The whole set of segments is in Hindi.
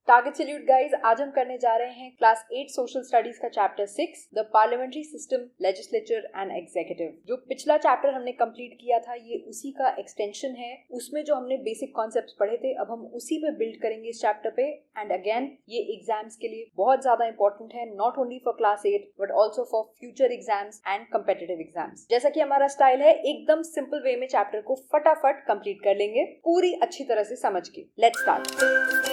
टारगेट सैल्यूट गाइस, आज हम करने जा रहे हैं क्लास 8 सोशल स्टडीज का chapter 6 the parliamentary system, legislature and executive. जो पिछला चैप्टर हमने कंप्लीट किया था ये उसी का एक्सटेंशन है। उसमें जो हमने बेसिक कॉन्सेप्ट्स पढ़े थे अब हम उसी पे बिल्ड करेंगे इस चैप्टर पे। एंड अगेन ये एग्जाम्स के लिए बहुत ज्यादा इंपॉर्टेंट है, not only for class 8 but also for future exams and competitive exams. जैसा कि हमारा स्टाइल है, एकदम सिंपल वे में चैप्टर को फटाफट कंप्लीट कर लेंगे पूरी अच्छी तरह से समझ के। Let's start.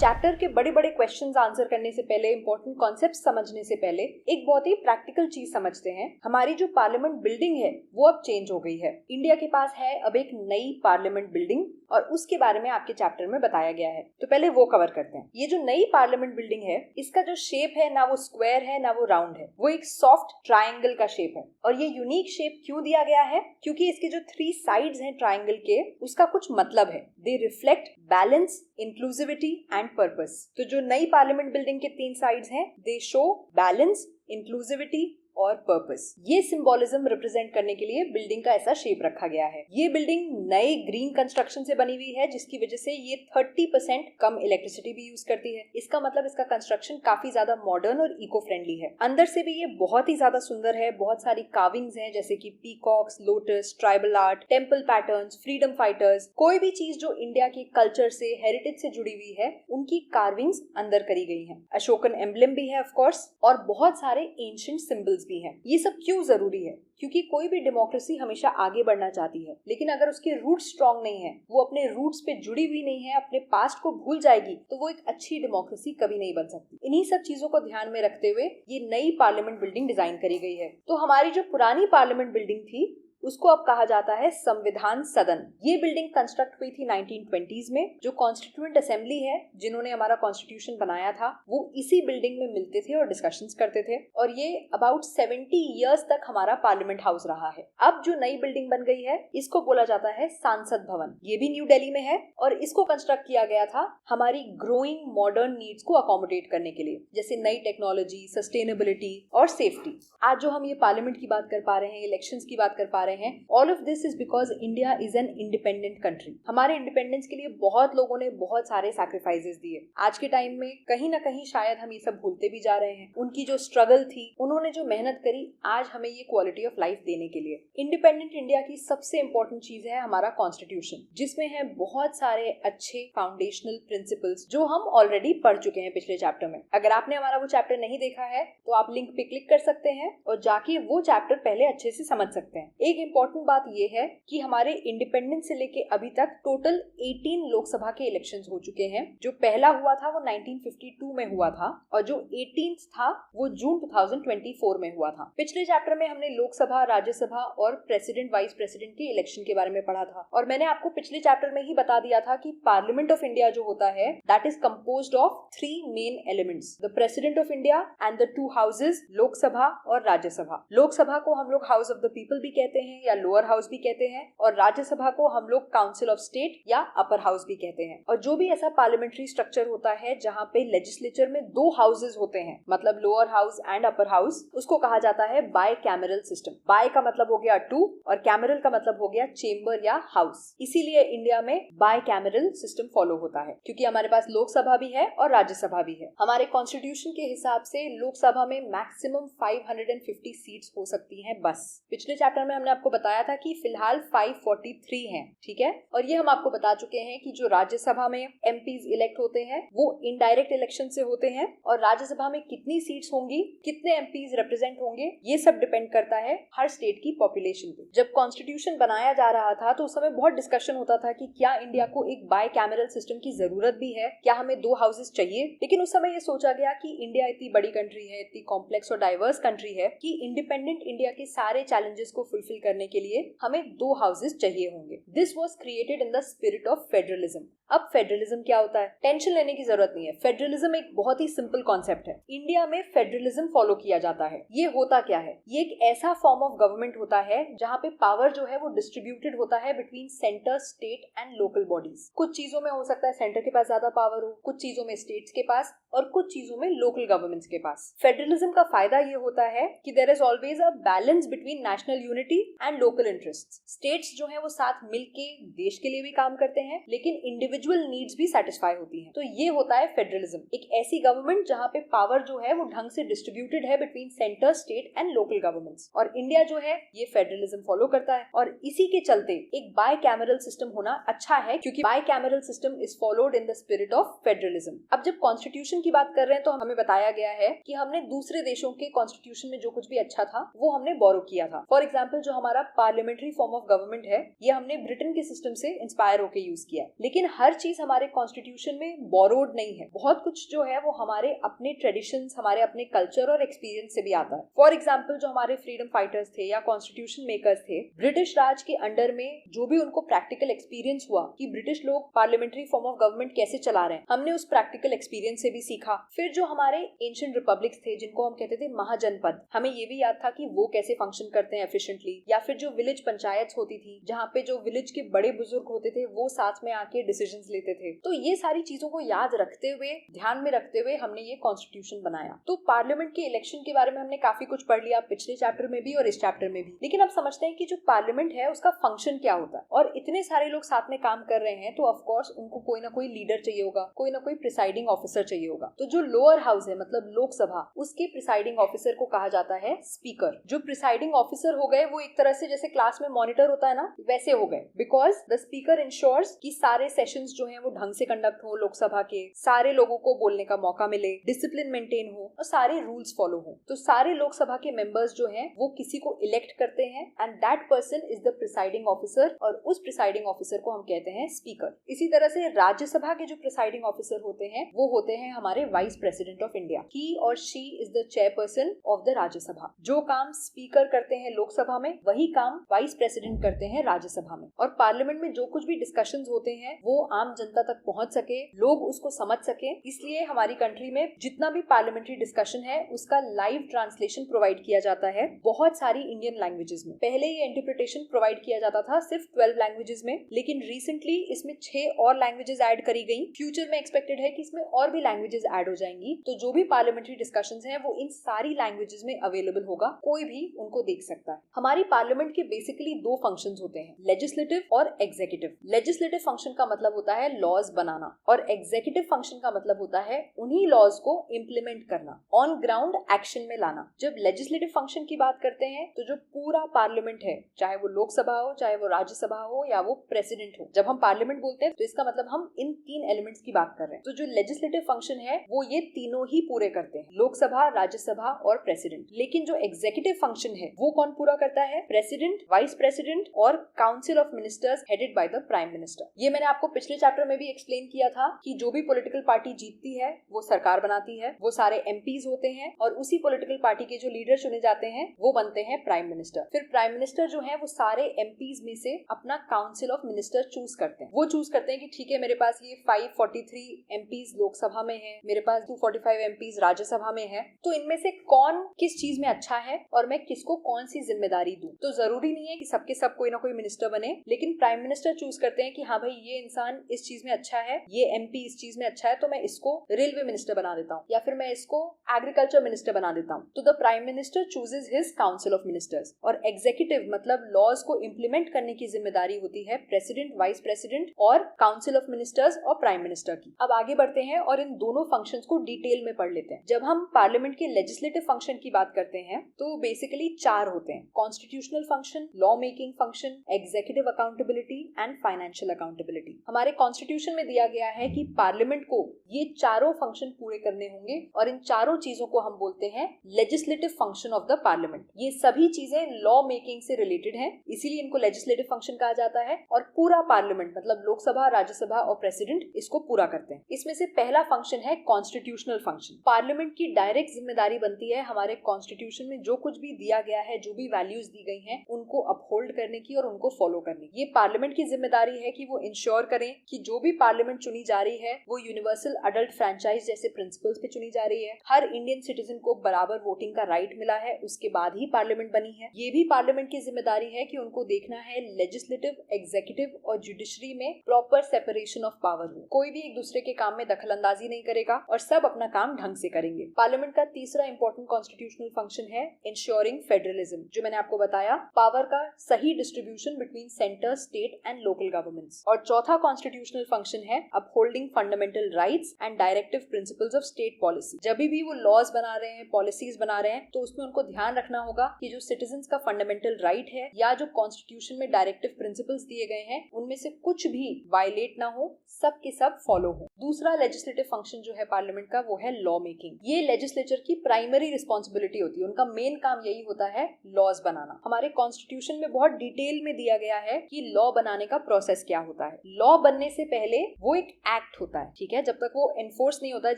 चैप्टर के बड़े बड़े क्वेश्चंस आंसर करने से पहले, इंपॉर्टेंट कॉन्सेप्ट समझने से पहले एक बहुत ही प्रैक्टिकल चीज समझते हैं। हमारी जो पार्लियामेंट बिल्डिंग है वो अब चेंज हो गई है। इंडिया के पास है अब एक नई पार्लियामेंट बिल्डिंग और उसके बारे में आपके चैप्टर में बताया गया है, तो पहले वो कवर करते हैं। ये जो नई पार्लियामेंट बिल्डिंग है इसका जो शेप है ना वो स्क्वायर है ना वो राउंड है, वो एक सॉफ्ट ट्राइंगल का शेप है। और ये यूनिक शेप क्यों दिया गया है? क्योंकि इसके जो 3 साइड्स हैं ट्राइंगल के, उसका कुछ मतलब है। दे reflect balance, inclusivity and purpose. तो जो नई पार्लियामेंट बिल्डिंग के 3 साइड्स हैं, दे शो बैलेंस, इंक्लूसिविटी और पर्पस। ये सिंबोलिज्म रिप्रेजेंट करने के लिए बिल्डिंग का ऐसा शेप रखा गया है। ये बिल्डिंग नए ग्रीन कंस्ट्रक्शन से बनी हुई है जिसकी वजह से ये 30% कम इलेक्ट्रिसिटी भी यूज करती है। इसका मतलब इसका कंस्ट्रक्शन काफी ज्यादा मॉडर्न और इको फ्रेंडली है। अंदर से भी ये बहुत ही ज्यादा सुंदर है। बहुत सारी कार्विंग्स हैं जैसे कि peacocks, lotus, tribal art, temple patterns, freedom fighters. कोई भी चीज जो इंडिया के कल्चर से, हेरिटेज से जुड़ी हुई है, उनकी कार्विंग्स अंदर करी गई है। अशोकन एम्ब्लेम भी है ऑफ कोर्स, और बहुत सारे एंशिएंट सिंबल्स भी हैं। ये सब क्यों जरूरी है? क्योंकि कोई भी डेमोक्रेसी हमेशा आगे बढ़ना चाहती है, लेकिन अगर उसके रूट स्ट्रांग नहीं है, वो अपने रूट्स पे जुड़ी हुई नहीं है, अपने पास्ट को भूल जाएगी, तो वो एक अच्छी डेमोक्रेसी कभी नहीं बन सकती। इन्हीं सब चीजों को ध्यान में रखते हुए ये नई पार्लियामेंट बिल्डिंग डिजाइन करी गई है। तो हमारी जो पुरानी पार्लियामेंट बिल्डिंग थी उसको अब कहा जाता है संविधान सदन। ये बिल्डिंग कंस्ट्रक्ट हुई थी 1920s में। जो कॉन्स्टिट्यूएंट असेंबली है जिन्होंने हमारा कॉन्स्टिट्यूशन बनाया था वो इसी बिल्डिंग में मिलते थे और डिस्कशंस करते थे, और ये अबाउट 70 इयर्स तक हमारा पार्लियामेंट हाउस रहा है। अब जो नई बिल्डिंग बन गई है इसको बोला जाता है सांसद भवन। ये भी न्यू दिल्ली में है और इसको कंस्ट्रक्ट किया गया था हमारी ग्रोइंग मॉडर्न नीड्स को अकोमोडेट करने के लिए, जैसे नई टेक्नोलॉजी, सस्टेनेबिलिटी और सेफ्टी। आज जो हम ये पार्लियामेंट की बात कर पा रहे हैं, इलेक्शंस की बात कर पा रहे हैं, all of this is because India is an independent country. हमारे इंडिपेंडेंस के लिए बहुत लोगों ने बहुत सारे सैक्रिफाइसेस दिए। आज के टाइम में कहीं ना कहीं शायद हम ये सब भूलते भी जा रहे हैं। उनकी जो स्ट्रगल थी, उन्होंने जो मेहनत करी, आज हमें ये क्वालिटी ऑफ लाइफ देने के लिए। इंडिपेंडेंट इंडिया की सबसे इंपॉर्टेंट चीज है हमारा कॉन्स्टिट्यूशन, जिसमें है बहुत सारे अच्छे फाउंडेशनल प्रिंसिपल्स जो हम ऑलरेडी पढ़ चुके हैं पिछले चैप्टर में। अगर आपने हमारा वो चैप्टर नहीं देखा है तो आप लिंक पे क्लिक कर सकते हैं और जाके वो चैप्टर पहले अच्छे से समझ सकते हैं। एक इंपॉर्टेंट बात यह है कि हमारे इंडिपेंडेंस से लेके अभी तक टोटल 18 लोकसभा के इलेक्शंस हो चुके हैं। जो पहला हुआ था वो 1952 में हुआ था और जो 18th था वो जून 2024 में हुआ था। पिछले चैप्टर में हमने लोकसभा, राज्यसभा और प्रेसिडेंट, वाइस प्रेसिडेंट के इलेक्शन के बारे में पढ़ा था, और मैंने आपको पिछले चैप्टर में ही बता दिया था कि पार्लियामेंट ऑफ इंडिया जो होता है that is composed of 3 main elements, the president of India and the 2 houses, Lok Sabha और राज्यसभा। लोकसभा को हम लोग हाउस ऑफ द पीपल भी कहते हैं या लोअर हाउस भी कहते हैं, और राज्यसभा को हम लोग काउंसिल ऑफ स्टेट या अपर हाउस भी कहते हैं। और जो भी ऐसा पार्लियामेंट्री स्ट्रक्चर होता है जहाँ पे लेजिस्लेचर में 2 हाउसेज होते हैं, मतलब lower house and upper house, उसको कहा जाता है बाय कैमरल सिस्टम। बाय का मतलब हो गया 2 और कैमरल का मतलब हो गया चेंबर या हाउस। इसीलिए इंडिया में बाय कैमरल सिस्टम फॉलो होता है, क्योंकि हमारे पास लोकसभा भी है और राज्यसभा भी है। हमारे कॉन्स्टिट्यूशन के हिसाब से लोकसभा में मैक्सिमम 550 सीट्स हो सकती हैं बस। पिछले चैप्टर में हमने आपको बताया था कि फिलहाल 543 हैं, ठीक है। और ये हम आपको बता चुके हैं कि जो राज्यसभा में एमपीज इलेक्ट होते हैं वो इनडायरेक्ट इलेक्शन से होते हैं, और राज्यसभा में कितनी सीट्स होंगी, कितने एमपीज रिप्रेजेंट होंगे, ये सब डिपेंड करता है हर स्टेट की पॉपुलेशन पे। जब कॉन्स्टिट्यूशन बनाया जा रहा था तो उस समय बहुत डिस्कशन होता था कि क्या इंडिया को एक बाय कैमरल सिस्टम की जरूरत भी है, क्या हमें 2 हाउसेज चाहिए। लेकिन उस समय ये सोचा गया कि इंडिया इतनी बड़ी कंट्री है, इतनी कॉम्प्लेक्स और डाइवर्स कंट्री है कि इंडिपेंडेंट इंडिया के सारे चैलेंजेस को फुलफिल करने के लिए हमें 2 हाउसेज चाहिए होंगे। This was created in the spirit of federalism. अब फेडरलिज्म क्या होता है? टेंशन लेने की जरूरत नहीं है। फेडरलिज्म एक बहुत ही सिंपल कॉन्सेप्ट है। इंडिया में फेडरलिज्म फॉलो किया जाता है। ये होता क्या है? ये एक ऐसा फॉर्म ऑफ गवर्नमेंट होता है जहाँ पे पावर जो है वो डिस्ट्रीब्यूटेड होता है between centre, state and local bodies. कुछ चीजों में हो सकता है सेंटर के पास ज्यादा पावर हो, कुछ चीजों में स्टेट्स के पास, और कुछ चीजों में लोकल गवर्नमेंट्स के पास। फेडरलिज्म का फायदा ये होता है कि there is always a balance between national unity and local interests. States जो है वो साथ मिलके देश के लिए भी काम करते हैं, लेकिन इंडिविजुअल नीड्स भी सेटिस्फाई होती हैं। तो ये होता है फेडरलिज्म, एक ऐसी गवर्नमेंट जहाँ पे पावर जो है वो ढंग से डिस्ट्रीब्यूटेड है between centre, state and local governments. और इंडिया जो है ये फेडरलिज्म फॉलो करता है, और इसी के चलते एक बाय कैमरल सिस्टम होना अच्छा है, क्योंकि bicameral system is followed in the spirit of federalism. अब जब कॉन्स्टिट्यूशन की बात कर रहे हैं तो हमें बताया गया है कि हमने दूसरे देशों के कॉन्स्टिट्यूशन में जो कुछ भी अच्छा था वो हमने बोरो किया था। फॉर एग्जाम्पल जो हमारा पार्लियामेंट्री फॉर्म ऑफ गवर्नमेंट है ये हमने ब्रिटेन के सिस्टम से इंस्पायर होकर यूज किया है। लेकिन हर चीज हमारे कॉन्स्टिट्यूशन में बोरोड नहीं है, बहुत कुछ जो है वो हमारे अपने ट्रेडिशंस, हमारे अपने कल्चर और एक्सपीरियंस से भी आता है। फॉर एग्जाम्पल जो हमारे फ्रीडम फाइटर्स थे या कॉन्स्टिट्यूशन मेकर्स थे, ब्रिटिश राज के अंडर में जो भी उनको प्रैक्टिकल एक्सपीरियंस हुआ कि ब्रिटिश लोग पार्लियामेंट्री फॉर्म ऑफ गवर्नमेंट कैसे चला रहे हैं, हमने उस प्रैक्टिकल एक्सपीरियंस से भी सीखा। फिर जो हमारे एंशिएंट रिपब्लिक्स थे जिनको हम कहते थे महाजनपद, हमें ये भी याद था कि वो कैसे फंक्शन करते हैं एफिशिएंटली। या फिर जो विलेज पंचायत होती थी जहाँ पे जो विलेज के बड़े बुजुर्ग होते थे वो साथ में आके डिसीजंस लेते थे। तो ये सारी चीजों को याद रखते हुए, ध्यान में रखते हुए हमने ये कॉन्स्टिट्यूशन बनाया। तो पार्लियामेंट के इलेक्शन के बारे में हमने काफी कुछ पढ़ लिया पिछले चैप्टर में भी और इस चैप्टर में भी। लेकिन अब समझते हैं कि जो पार्लियामेंट है उसका फंक्शन क्या होता है। और इतने सारे लोग साथ में काम कर रहे हैं तो ऑफ कोर्स उनको कोई ना कोई लीडर चाहिए होगा, कोई ना कोई प्रिसाइडिंग ऑफिसर चाहिए होगा। तो जो लोअर हाउस है मतलब लोकसभा, उसके प्रिसाइडिंग ऑफिसर को कहा जाता है स्पीकर। जो प्रिसाइडिंग ऑफिसर हो गए वो एक तरह से जैसे क्लास में मॉनिटर होता है ना, वैसे हो गए। बिकॉज द स्पीकर इंश्योर्स कि सारे सेशंस जो हैं वो ढंग से कंडक्ट हो, लोकसभा के सारे लोगों को बोलने का मौका मिले, डिसिप्लिन मेंटेन हो और सारे रूल्स फॉलो हो। तो सारे लोकसभा के मेंबर्स जो हैं वो किसी को इलेक्ट करते हैं and that person is the presiding officer, और उस प्रिसाइडिंग ऑफिसर को हम कहते हैं स्पीकर। इसी तरह से राज्यसभा के जो प्रिसाइडिंग ऑफिसर होते हैं वो होते हैं हमारे वाइस प्रेसिडेंट ऑफ इंडिया। ही और she is the chairperson of the Rajya Sabha. जो काम स्पीकर करते हैं लोकसभा में वही काम वाइस प्रेसिडेंट करते हैं राज्यसभा में। और पार्लियामेंट में जो कुछ भी डिस्कशंस होते हैं वो आम जनता तक पहुंच सके, लोग उसको समझ सके, इसलिए हमारी कंट्री में जितना भी पार्लियामेंट्री डिस्कशन है उसका लाइव ट्रांसलेशन प्रोवाइड किया जाता है बहुत सारी इंडियन लैंग्वेजेस में। पहले ये इंटरप्रिटेशन प्रोवाइड किया जाता था सिर्फ 12 लैंग्वेजेस में, लेकिन रिसेंटली इसमें 6 और लैंग्वेजेस ऐड करी गई। फ्यूचर में एक्सपेक्टेड है कि इसमें और भी लैंग्वेजेस ऐड हो जाएंगी। तो जो भी पार्लियामेंट्री डिस्कशंस हैं वो इन सारी लैंग्वेजेस में अवेलेबल होगा, कोई भी उनको देख सकता है। हमारी पार्लियामेंट के बेसिकली 2 फंक्शंस होते हैं, लेजिस्लेटिव और एग्जीक्यूटिव। लेजिस्लेटिव फंक्शन का मतलब होता है लॉज बनाना और एग्जीक्यूटिव फंक्शन का मतलब होता है उन्हीं लॉज को इम्प्लीमेंट करना, ऑन ग्राउंड एक्शन में लाना। जब लेजिस्लेटिव फंक्शन की बात करते हैं तो जो पूरा पार्लियामेंट है, चाहे वो लोकसभा हो, चाहे वो राज्यसभा हो या वो प्रेसिडेंट हो, जब हम पार्लियामेंट बोलते हैं तो इसका मतलब हम इन 3 एलिमेंट्स की बात कर रहे हैं। तो जो लेजिस्लेटिव फंक्शन है वो ये तीनों ही पूरे करते हैं, लोकसभा, राज्यसभा और प्रेसिडेंट। लेकिन जो एग्जीक्यूटिव फंक्शन है वो कौन पूरा करता है? प्रेसिडेंट, वाइस प्रेसिडेंट और council of ministers headed by the prime minister. ये मैंने आपको पिछले चैप्टर में भी एक्सप्लेन किया था कि जो भी पॉलिटिकल पार्टी जीतती है वो सरकार बनाती है, वो सारे एमपीज होते हैं और उसी पॉलिटिकल पार्टी के जो लीडर चुने जाते हैं वो बनते हैं प्राइम मिनिस्टर। फिर प्राइम मिनिस्टर जो है वो सारे एमपीज में से अपना काउंसिल ऑफ मिनिस्टर चूज करते हैं। वो चूज करते हैं कि ठीक है मेरे पास ये 543 एमपीज लोकसभा में है, मेरे पास 245 एमपीज राज्यसभा में है, तो इनमें से कौन किस चीज में अच्छा है और मैं किसको कौन सी जिम्मेदारी दूं। तो जरूरी नहीं है कि सबके सब कोई ना कोई मिनिस्टर बने, लेकिन प्राइम मिनिस्टर चूज करते हैं कि हाँ भाई ये इंसान इस चीज में अच्छा है, ये एमपी इस चीज में अच्छा है, तो मैं इसको रेलवे मिनिस्टर बना देता हूँ या फिर मैं इसको एग्रीकल्चर मिनिस्टर बना देता हूँ। तो the prime minister chooses his council of ministers. और एग्जीक्यूटिव मतलब लॉज को इम्प्लीमेंट करने की जिम्मेदारी होती है प्रेसिडेंट, वाइस प्रेसिडेंट और काउंसिल ऑफ मिनिस्टर्स और प्राइम मिनिस्टर की। अब आगे बढ़ते हैं और इन दोनों फंक्शंस को डिटेल में पढ़ लेते हैं। जब हम पार्लियामेंट के लेजिस्लेटिव फंक्शन की बात करते हैं तो बेसिकली 4 होते हैं, constitutional function, law making function, executive accountability and financial accountability. हमारे कॉन्स्टिट्यूशन में दिया गया है कि पार्लियामेंट को ये चारों फंक्शन पूरे करने होंगे और इन चारों चीजों को हम बोलते हैं legislative function of the parliament. ये सभी चीजें लॉ मेकिंग से रिलेटेड हैं, इसीलिए इनको लेजिस्लेटिव फंक्शन कहा जाता है। और पूरा पार्लियामेंट मतलब लोकसभा, राज्यसभा और प्रेसिडेंट इसको पूरा करते हैं। इसमें से पहला फंक्शन है कॉन्स्टिट्यूशनल फंक्शन। पार्लियामेंट की डायरेक्ट जिम्मेदारी बनती है हमारे कॉन्स्टिट्यूशन में जो कुछ भी दिया गया है, जो भी वैल्यूज दी गई हैं, उनको अपहोल्ड करने की और उनको फॉलो करने की। ये पार्लियामेंट की जिम्मेदारी है कि वो इंश्योर करें कि जो भी पार्लियामेंट चुनी जा रही है वो यूनिवर्सल अडल्ट फ्रेंचाइज जैसे प्रिंसिपल्स पे चुनी जा रही है, हर इंडियन सिटीजन को बराबर वोटिंग का राइट मिला है, उसके बाद ही पार्लियामेंट बनी है। ये भी पार्लियामेंट की जिम्मेदारी है कि उनको देखना है लेजिस्लेटिव, एग्जीक्यूटिव और जुडिशरी में प्रॉपर सेपरेशन ऑफ पावर हो, कोई भी एक दूसरे के काम में दखल अंदाजी नहीं करेगा और सब अपना काम ढंग से करेंगे। पार्लियामेंट का तीसरा इंपॉर्टेंट कॉन्स्टिट्यूशनल फंक्शन है इंश्योरिंग फेडरलिज्म। जो मैंने आपको बताया बताया पावर का सही distribution between centre, state and local governments. और चौथा कॉन्स्टिट्यूशनल फंक्शन है upholding fundamental rights and directive principles of state policy. जब भी वो लॉज बना रहे हैं, पॉलिसीज बना रहे हैं, तो उसमें उनको ध्यान रखना होगा कि जो सिटीजन्स का फंडामेंटल राइट है या जो कॉन्स्टिट्यूशन में डायरेक्टिव प्रिंसिपल्स दिए गए हैं उनमें से कुछ भी वायलेट ना हो, सब के सब फॉलो हो। दूसरा लेजिस्लेटिव फंक्शन जो है पार्लियामेंट का वो है लॉ मेकिंग। ये लेजिस्लेचर की प्राइमरी रिस्पॉन्सिबिलिटी होती है, उनका मेन काम यही होता है लॉज बनाना। हमारे कॉन्स्टिट्यूशन में बहुत डिटेल में दिया गया है कि लॉ बनाने का प्रोसेस क्या होता है। लॉ बनने से पहले वो एक एक्ट होता है, ठीक है, जब तक वो एनफोर्स नहीं होता है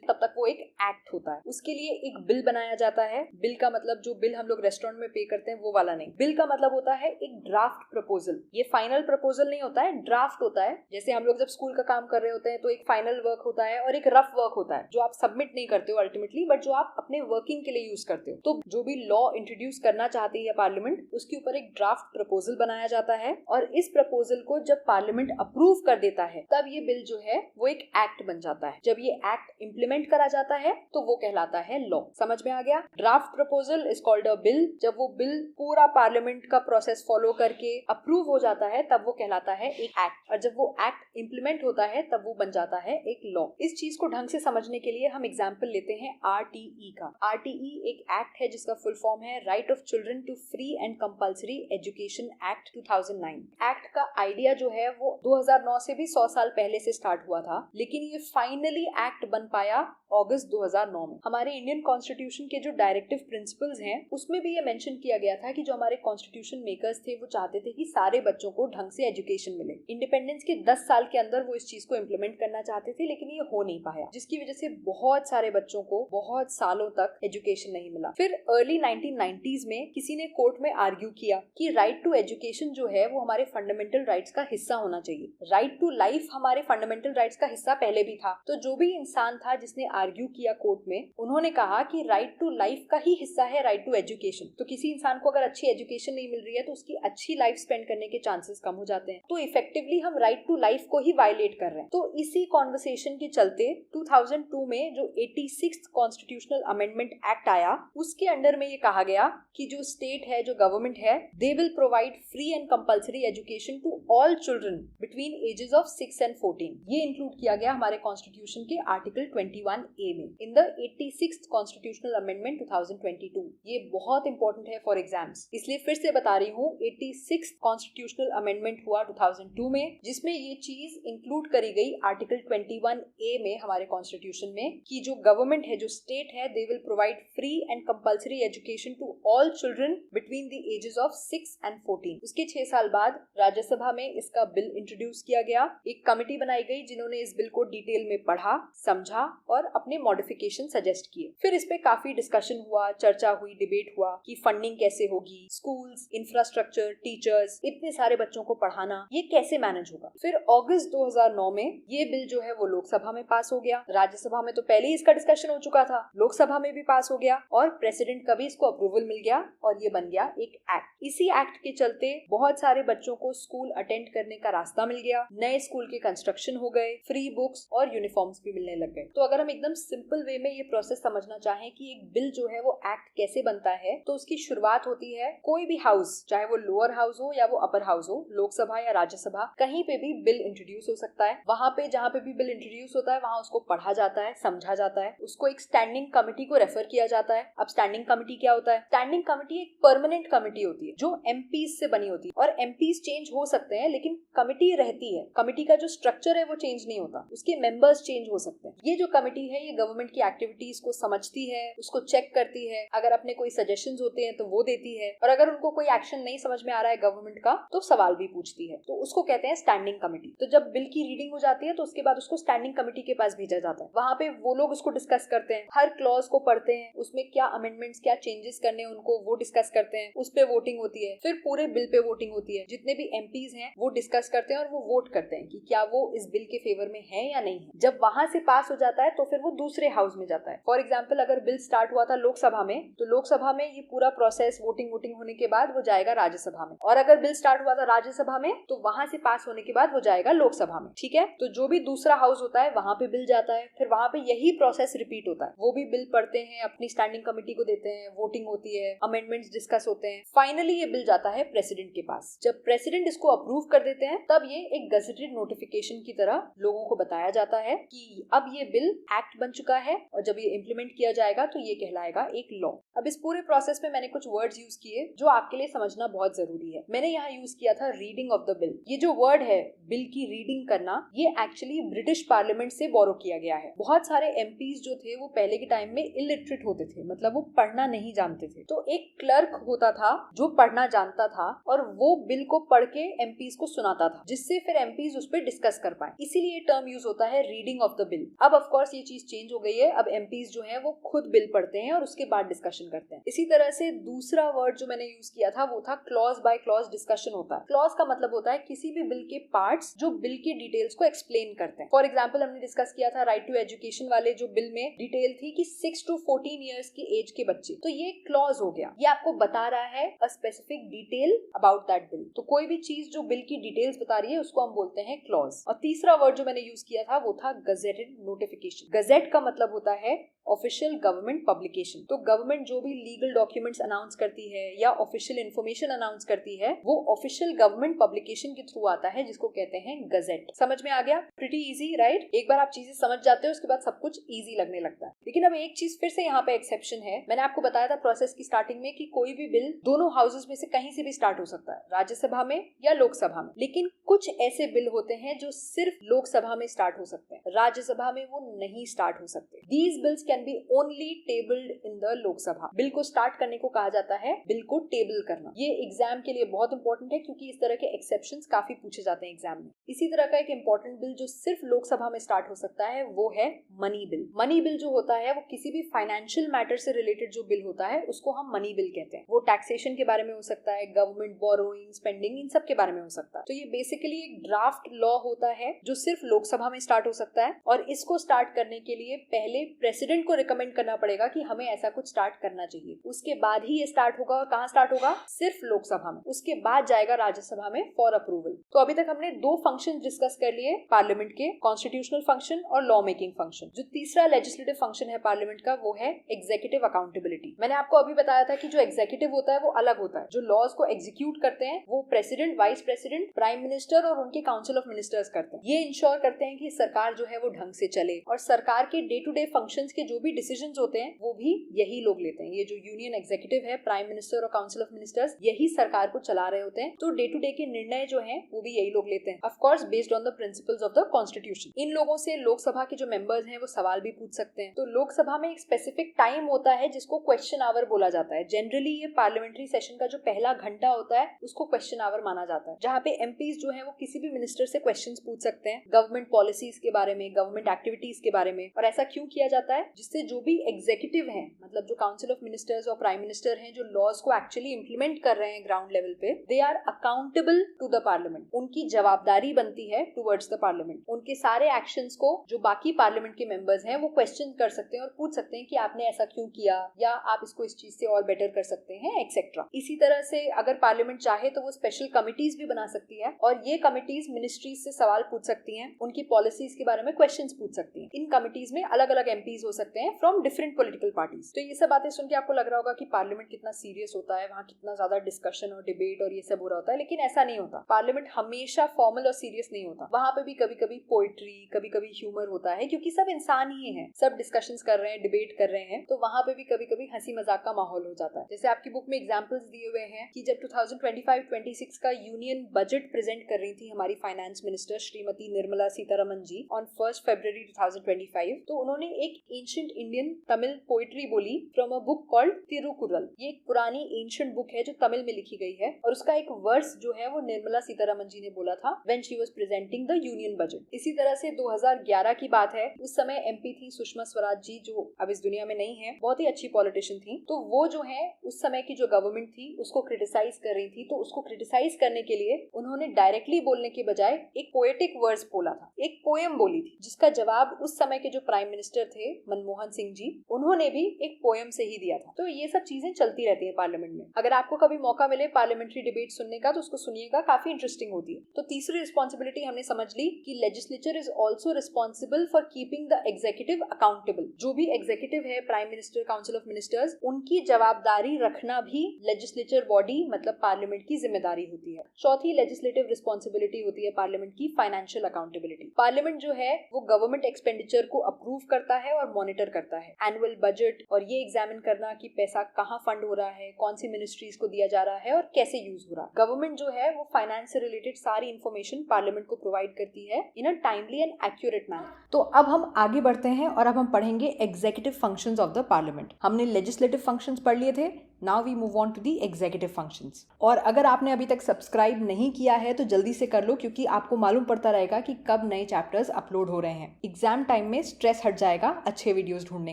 तब तक वो एक एक्ट होता है। उसके लिए एक बिल बनाया जाता है। बिल का मतलब जो बिल हम लोग रेस्टोरेंट में पे करते हैं वो वाला नहीं। बिल का मतलब होता है एक ड्राफ्ट प्रपोजल। ये फाइनल प्रपोजल नहीं होता है, ड्राफ्ट होता है। जैसे हम लोग जब स्कूल का काम कर रहे होते हैं तो एक फाइनल वर्क होता है और एक रफ वर्क होता है जो आप सबमिट नहीं करते हो अल्टीमेटली, बट जो आप अपने वर्किंग के लिए यूज करते हो। तो जो भी लॉ इंट्रोड्यूस करना चाहती है पार्लियामेंट, उसके ऊपर एक ड्राफ्ट प्रपोजल बनाया जाता है और इस प्रपोजल को जब पार्लियामेंट अप्रूव कर देता है तब ये बिल जो है वो एक एक्ट बन जाता है। जब ये एक्ट इम्प्लीमेंट करा जाता है तो वो कहलाता है लॉ। समझ में आ गया? Draft proposal is called a bill. जब वो बिल पूरा पार्लियामेंट का प्रोसेस फॉलो करके अप्रूव हो जाता है तब वो कहलाता है एक एक्ट, और जब वो एक्ट इम्प्लीमेंट होता है तब वो बन जाता है एक लॉ। इस चीज को ढंग से समझने के लिए हम एग्जाम्पल लेते हैं RTE का। RTE एक एक्ट है जिसका फुल फॉर्म है right of children to free and compulsory education act 2009। Act का आइडिया जो है वो 2009 से भी 100 साल पहले से स्टार्ट हुआ था, लेकिन ये फाइनली एक्ट बन पाया अगस्त 2009 में। हमारे इंडियन कॉन्स्टिट्यूशन के जो डायरेक्टिव प्रिंसिपल्स हैं उसमें भी ये मेंशन किया गया था कि जो हमारे कॉन्स्टिट्यूशन मेकर्स थे वो चाहते थे कि सारे बच्चों को ढंग से एजुकेशन मिले। इंडिपेंडेंस के 10 साल के अंदर वो इस चीज को इम्प्लीमेंट करना चाहते थे, लेकिन ये हो नहीं पाया, जिसकी वजह से बहुत सारे बच्चों को बहुत सालों तक एजुकेशन नहीं मिला। फिर अर्ली 1990s में किसी ने कोर्ट में आर्ग्यू किया कि राइट टू एजुकेशन जो है वो हमारे फंडामेंटल राइट्स का हिस्सा होना चाहिए। राइट टू लाइफ हमारे फंडामेंटल राइट्स का हिस्सा पहले भी था। तो जो भी इंसान था जिसने आर्ग्यू किया कोर्ट में, उन्होंने कहा कि राइट टू लाइफ का ही हिस्सा है राइट टू एजुकेशन। तो किसी इंसान को अगर अच्छी एजुकेशन नहीं मिल रही है तो उसकी अच्छी लाइफ स्पेंड करने के चांसेस कम हो जाते हैं। तो इफेक्टिवली हम राइट टू लाइफ को ही वायलेट कर रहे हैं। तो इसी कॉन्वर्सेशन के चलते 2002 में जो 86th कॉन्स्टिट्यूशनल अमेंडमेंट एक्ट आया, उसके अंडर में ये कहा गया कि जो स्टेट है, जो गवर्नमेंट है, they will provide free and compulsory education to all children between ages of 6 and 14। ये इंक्लूड किया गया हमारे कॉन्स्टिट्यूशन के आर्टिकल 21A में in the 86th constitutional amendment 2022। ये बहुत इंपॉर्टेंट है फॉर एग्जाम्स, इसलिए फिर से बता रही हूँ। 86th कॉन्स्टिट्यूशनल अमेंडमेंट हुआ 2002 में, जिसमें ये चीज इंक्लूड करी गई आर्टिकल 21A में हमारे कॉन्स्टिट्यूशन में कि जो गवर्नमेंट है, जो स्टेट है, they will provide free and compulsory education to all children between the ages of 6 and 14। उसके 6 साल बाद राज्यसभा में इसका बिल इंट्रोड्यूस किया गया। एक कमेटी बनाई गई जिन्होंने इस बिल को डिटेल में पढ़ा, समझा और अपने मॉडिफिकेशन सजेस्ट किए। फिर इस पे काफी डिस्कशन हुआ, चर्चा हुई, डिबेट हुआ कि फंडिंग कैसे होगी, स्कूल्स, इंफ्रास्ट्रक्चर, टीचर्स, इतने सारे बच्चों को पढ़ाना, ये कैसे मैनेज होगा। फिर अगस्त 2009 में ये बिल जो है वो लोकसभा में पास हो गया। राज्यसभा में तो पहले ही इसका डिस्कशन हो चुका था, लोकसभा में भी पास हो गया और प्रेसिडेंट का भी इसको अप्रूवल मिल गया और ये बन गया एक एक्ट। इसी एक्ट के चलते बहुत सारे बच्चों को स्कूल अटेंड करने का रास्ता मिल गया, नए स्कूल के कंस्ट्रक्शन हो गए, फ्री बुक्स और यूनिफॉर्म्स भी मिलने लग गए। तो अगर हम एकदम सिंपल वे में ये प्रोसेस समझना चाहें कि एक बिल जो है वो एक्ट कैसे बनता है, तो उसकी शुरुआत होती है कोई भी हाउस, चाहे वो लोअर हाउस हो या वो अपर हाउस हो, लोकसभा या राज्यसभा, कहीं पे भी बिल इंट्रोड्यूस हो सकता है। वहां पे जहाँ पे भी बिल इंट्रोड्यूस होता है वहां उसको पढ़ा जाता है, समझा जाता है, उसको एक स्टैंडिंग कमेटी को रेफर किया जाता है। अब स्टैंडिंग कमेटी क्या होता है? स्टैंडिंग कमेटी एक परमानेंट कमेटी होती है जो MPs से बनी होती है, और MPs चेंज हो सकते हैं लेकिन कमेटी रहती है। कमेटी का जो स्ट्रक्चर है वो चेंज नहीं होता, उसके मेंबर्स चेंज हो सकते हैं। ये जो कमेटी है ये गवर्नमेंट की एक्टिविटीज को समझती है, उसको चेक करती है, अगर अपने कोई सजेशंस होते हैं तो वो देती है, और अगर उनको कोई एक्शन नहीं समझ में आ रहा है गवर्नमेंट का तो सवाल भी पूछती है। तो उसको कहते हैं स्टैंडिंग कमेटी। तो जब बिल की रीडिंग हो जाती है तो उसके बाद उसको स्टैंडिंग कमेटी के पास भेजा जाता है। वहां पे वो लोग उसको डिस्कस करते हैं, हर क्लॉज को पढ़ते हैं, उसमें क्या अमेंडमेंट्स, क्या चेंजेस करने उनको वो डिस्कस करते हैं, उस पे वोटिंग होती है, फिर पूरे बिल पे वोटिंग होती है। जितने भी MPs हैं वो डिस्कस करते हैं और वो वोट करते हैं कि क्या वो इस बिल के फेवर में है या नहीं है। जब वहां से पास हो जाता है तो फिर वो दूसरे हाउस में जाता है। फॉर एग्जाम्पल अगर बिल स्टार्ट हुआ था लोकसभा में, तो लोकसभा में ये पूरा प्रोसेस वोटिंग होने के बाद वो जाएगा राज्यसभा में, और अगर बिल स्टार्ट हुआ था राज्यसभा में तो वहां से पास होने के बाद वो जाएगा लोकसभा में। ठीक है, तो जो भी दूसरा हाउस होता है वहां पे बिल जाता है, फिर वहां पे यही प्रोसेस रिपीट होता है। वो भी बिल पढ़ते हैं, अपनी स्टैंडिंग कमेटी को देते हैं, वोटिंग होती है, अमेंडमेंट्स डिस्कस होते हैं, फाइनली ये बिल जाता है प्रेसिडेंट के पास। जब प्रेसिडेंट इसको अप्रूव कर देते हैं तब ये एक गजेटेड नोटिफिकेशन की तरह लोगों को बताया जाता है कि अब ये बिल एक्ट बन चुका है और जब ये इम्प्लीमेंट किया जाएगा तो ये कहलाएगा एक लॉ। अब इस पूरे प्रोसेस में मैंने कुछ वर्ड्स यूज किए जो आपके लिए समझना बहुत जरूरी है। मैंने यहाँ यूज किया था रीडिंग ऑफ द बिल। ये जो वर्ड है बिल की रीडिंग करना, ये एक्चुअली ब्रिटिश पार्लियामेंट से बोरो किया गया है। बहुत सारे एमपीज जो थे वो पहले के टाइम में इलिटरेट होते थे, मतलब वो पढ़ना नहीं जानते थे। तो एक क्लर्क होता था जो पढ़ना जानता था और वो बिल को पढ़ के एमपीज को सुनाता था, जिससे फिर एमपीज उस पर डिस्कस कर पाए। इसीलिए टर्म यूज होता है रीडिंग ऑफ द बिल। अब ऑफ कोर्स ये चीज चेंज हो गई है। अब एमपीज जो है वो खुद बिल पढ़ते हैं और उसके बाद डिस्कशन करते हैं। इसी तरह से दूसरा वर्ड जो मैंने यूज किया था वो था क्लॉज बाय क्लॉज डिस्कशन होता है। क्लॉज का मतलब होता है किसी भी बिल के पार्ट्स जो बिल के डिटेल्स को एक्सप्लेन करते हैं। फॉर एग्जाम्पल हमने डिस्कस किया था राइट टू एजुकेशन वाले जो बिल में डिटेल थी कि 6 to 14 ईयर्स की एज के बच्चे, तो ये क्लॉज हो गया। ये आपको बता रहा है a specific detail about that bill. तो कोई भी चीज जो बिल की डिटेल्स बता रही है उसको हम बोलते हैं क्लॉज। और तीसरा वर्ड जो मैंने यूज किया था वो था गजेटेड नोटिफिकेशन। गजेट का मतलब होता है ऑफिशियल गवर्नमेंट पब्लिकेशन। तो गवर्नमेंट जो भी लीगल डॉक्यूमेंट्स अनाउंस करती है या ऑफिशियल इन्फॉर्मेशन अनाउंस करती है वो ऑफिशियल गवर्नमेंट पब्लिकेशन के थ्रू आता है, जिसको कहते हैं गजेट। समझ में आ गया? Pretty easy, right? एक बार आप चीजें समझ जाते हो उसके बाद सब कुछ इजी लगने लगता है। लेकिन अब एक चीज फिर से यहाँ पे एक्सेप्शन है। मैंने आपको बताया था प्रोसेस की स्टार्टिंग में कि कोई भी बिल दोनों हाउसेस में से कहीं से भी स्टार्ट हो सकता है, राज्यसभा में या लोकसभा में। लेकिन कुछ ऐसे बिल होते हैं जो सिर्फ लोकसभा में स्टार्ट हो सकते हैं, राज्यसभा में वो नहीं स्टार्ट हो सकते। These bills can be only tabled in the Lok Sabha. Bill को स्टार्ट करने को कहा जाता है बिल को टेबल करना। ये एग्जाम के लिए बहुत इंपॉर्टेंट है क्योंकि इस तरह के एक्सेप्शंस काफी पूछे जाते हैं एग्जाम में। इसी तरह का एक इंपॉर्टेंट बिल जो सिर्फ लोकसभा में स्टार्ट हो सकता है वो है मनी बिल। मनी बिल जो होता है वो किसी भी फाइनेंशियल मैटर से रिलेटेड जो बिल होता है उसको हम मनी बिल कहते हैं। वो टैक्सेशन के बारे में हो सकता है, गवर्नमेंट बोरोइंग, स्पेंडिंग, इन सब के बारे में हो सकता है। तो ये बेसिकली एक ड्राफ्ट लॉ होता है जो सिर्फ लोकसभा में स्टार्ट हो सकता है और इसको स्टार्ट करने के लिए पहले प्रेसिडेंट को रिकमेंड करना पड़ेगा कि हमें ऐसा कुछ स्टार्ट करना चाहिए। उसके बाद ही ये स्टार्ट होगा। और कहाँ स्टार्ट होगा? सिर्फ लोकसभा में। उसके बाद जाएगा राज्यसभा में फॉर अप्रूवल। तो अभी तक हमने दो फंक्शन डिस्कस कर लिए पार्लियामेंट के, कॉन्स्टिट्यूशनल फंक्शन और लॉ मेकिंग फंक्शन। जो तीसरा लेजिस्लेटिव फंक्शन है पार्लियामेंट का वो है एग्जीक्यूटिव अकाउंटेबिलिटी। मैंने आपको अभी बताया था कि जो एग्जीक्यूटिव होता है वो अलग होता है। जो लॉज को एग्जीक्यूट करते हैं वो president, vice president, prime minister और उनके काउंसिल ऑफ मिनिस्टर्स करते हैं। ये इंश्योर करते हैं कि सरकार जो है वो ढंग से चले और सरकार के डे टू डे फंक्शंस के जो भी डिसीजंस होते हैं वो भी यही लोग लेते हैं। ये जो यूनियन एग्जीक्यूटिव है, प्राइम मिनिस्टर और काउंसिल ऑफ मिनिस्टर्स, यही सरकार को चला रहे होते हैं। तो डे टू डे के निर्णय जो हैं वो भी यही लोग लेते हैं, of course based on the principles of the constitution. इन लोगों से लोकसभा के जो मेंबर्स हैं वो सवाल भी पूछ सकते हैं। तो लोकसभा में एक स्पेसिफिक टाइम होता है जिसको क्वेश्चन आवर बोला जाता है। जनरली ये पार्लियामेंट्री सेशन का जो पहला घंटा होता है उसको क्वेश्चन आवर माना जाता है, जहाँ पे एमपीज जो है वो किसी भी मिनिस्टर से क्वेश्चंस पूछ सकते हैं गवर्नमेंट पॉलिसीज के बारे में, गवर्नमेंट एक्टिविटीज के बारे में। और ऐसा क्यों किया जाता है? जिससे जो भी एग्जीक्यूटिव है, मतलब जो काउंसिल ऑफ मिनिस्टर्स और प्राइम मिनिस्टर हैं, जो लॉज को एक्चुअली इंप्लीमेंट कर रहे हैं ग्राउंड लेवल पे, they are accountable to the parliament. उनकी जवाबदारी बनती है टुवर्ड्स द पार्लियामेंट। उनके सारे एक्शंस को जो बाकी पार्लियामेंट के मेंबर्स हैं वो क्वेश्चन कर सकते हैं और पूछ सकते हैं कि आपने ऐसा क्यों किया या आप इसको इस चीज से और बेटर कर सकते हैं, एक्सेट्रा। इसी तरह से अगर पार्लियामेंट चाहे तो वो स्पेशल कमिटीज भी बना सकती है और ये कमिटीज मिनिस्ट्रीज से सवाल पूछ सकती हैं, उनकी पॉलिसीज के बारे में क्वेश्चंस पूछ सकती हैं। इन कमिटीज में अलग अलग एमपीज हो सकते हैं फ्रॉम डिफरेंट पॉलिटिकल पार्टीज। तो ये सब बातें सुन के आपको लग रहा होगा कि पार्लियामेंट कितना सीरियस होता है, वहाँ कितना ज्यादा डिस्कशन और डिबेट और ये सब हो रहा होता है, लेकिन ऐसा नहीं होता। पार्लियामेंट हमेशा फॉर्मल और सीरियस नहीं होता। वहाँ पे भी कभी कभी पोइट्री, कभी कभी ह्यूमर होता है, क्योंकि सब इंसान ही हैं, सब डिस्कशंस कर रहे हैं, डिबेट कर रहे हैं, तो वहाँ पे भी कभी कभी हंसी मजाक का माहौल हो जाता है। जैसे आपकी बुक में एग्जांपल्स दिए हुए हैं कि जब 2025-26 का यूनियन बजट प्रेजेंट कर रही थी हमारी finance minister Shrimati Nirmala Sitharaman ji on 1 February 2025, तो उन्होंने एक एंशिएंट इंडियन तमिल पोइट्री बोली from a book called Tirukkural. ये एक पुरानी एंशिएंट बुक है जो तमिल में लिखी गई है और उसका एक वर्स जो है वो निर्मला सीतारमन जी ने बोला था when she was presenting the union budget. इसी तरह से 2011 की बात है, उस समय एमपी थी सुषमा स्वराज जी, जो अब इस दुनिया में नहीं है, बहुत ही अच्छी पॉलिटिशियन थी। तो वो जो है उस समय की जो गवर्नमेंट थी उसको क्रिटिसाइज कर रही थी, तो उसको क्रिटिसाइज करने के लिए उन्होंने डायरेक्टली बोलने के बजाय एक पोएटिक वर्स बोला था, एक पोएम बोली थी, जिसका जवाब उस समय के जो प्राइम मिनिस्टर मिनिस्टर थे मनमोहन सिंह जी, उन्होंने भी एक पोयम से ही दिया था। तो ये सब चीजें चलती रहती है पार्लियामेंट में। अगर आपको कभी मौका मिले पार्लियामेंट्री डिबेट सुनने का तो उसको सुनिएगा, काफी इंटरेस्टिंग होती है। तो तीसरी रिस्पॉन्सिबिलिटी हमने समझ ली कि legislature is also responsible for keeping the executive accountable. जो भी एग्जीक्यूटिव है, prime minister, council of ministers, उनकी जवाबदारी रखना भी लेजिस्लेचर बॉडी मतलब पार्लियामेंट की जिम्मेदारी होती है। चौथी लेजिस्लेटिव रिस्पॉन्सिबिलिटी होती है पार्लियामेंट की फाइनेंशियल अकाउंटेबिलिटी। पार्लियामेंट जो है वो गवर्नमेंट एक्सपेंडिचर को अप्रूव करता है और मॉनिटर करता है, एनुअल बजट, और ये एग्जामिन करना कि पैसा कहाँ फंड हो रहा है, कौन सी मिनिस्ट्रीज को दिया जा रहा है और कैसे यूज हो रहा है। गवर्नमेंट जो है वो फाइनेंस से रिलेटेड सारी इंफॉर्मेशन पार्लियामेंट को प्रोवाइड करती है in a timely and accurate manner. तो अब हम आगे बढ़ते हैं और अब हम पढ़ेंगे executive functions of the parliament. हमने लेजिस्लेटिव फंक्शंस पढ़ लिए थे, now we move on to the executive functions. और अगर आपने अभी तक सब्सक्राइब नहीं किया है तो जल्दी से कर लो, क्योंकि आपको मालूम पड़ता रहेगा कि कब नए चैप्टर्स अपलोड हो रहे हैं। एग्जाम टाइम में स्ट्रेस हट जाएगा अच्छे वीडियोस ढूंढने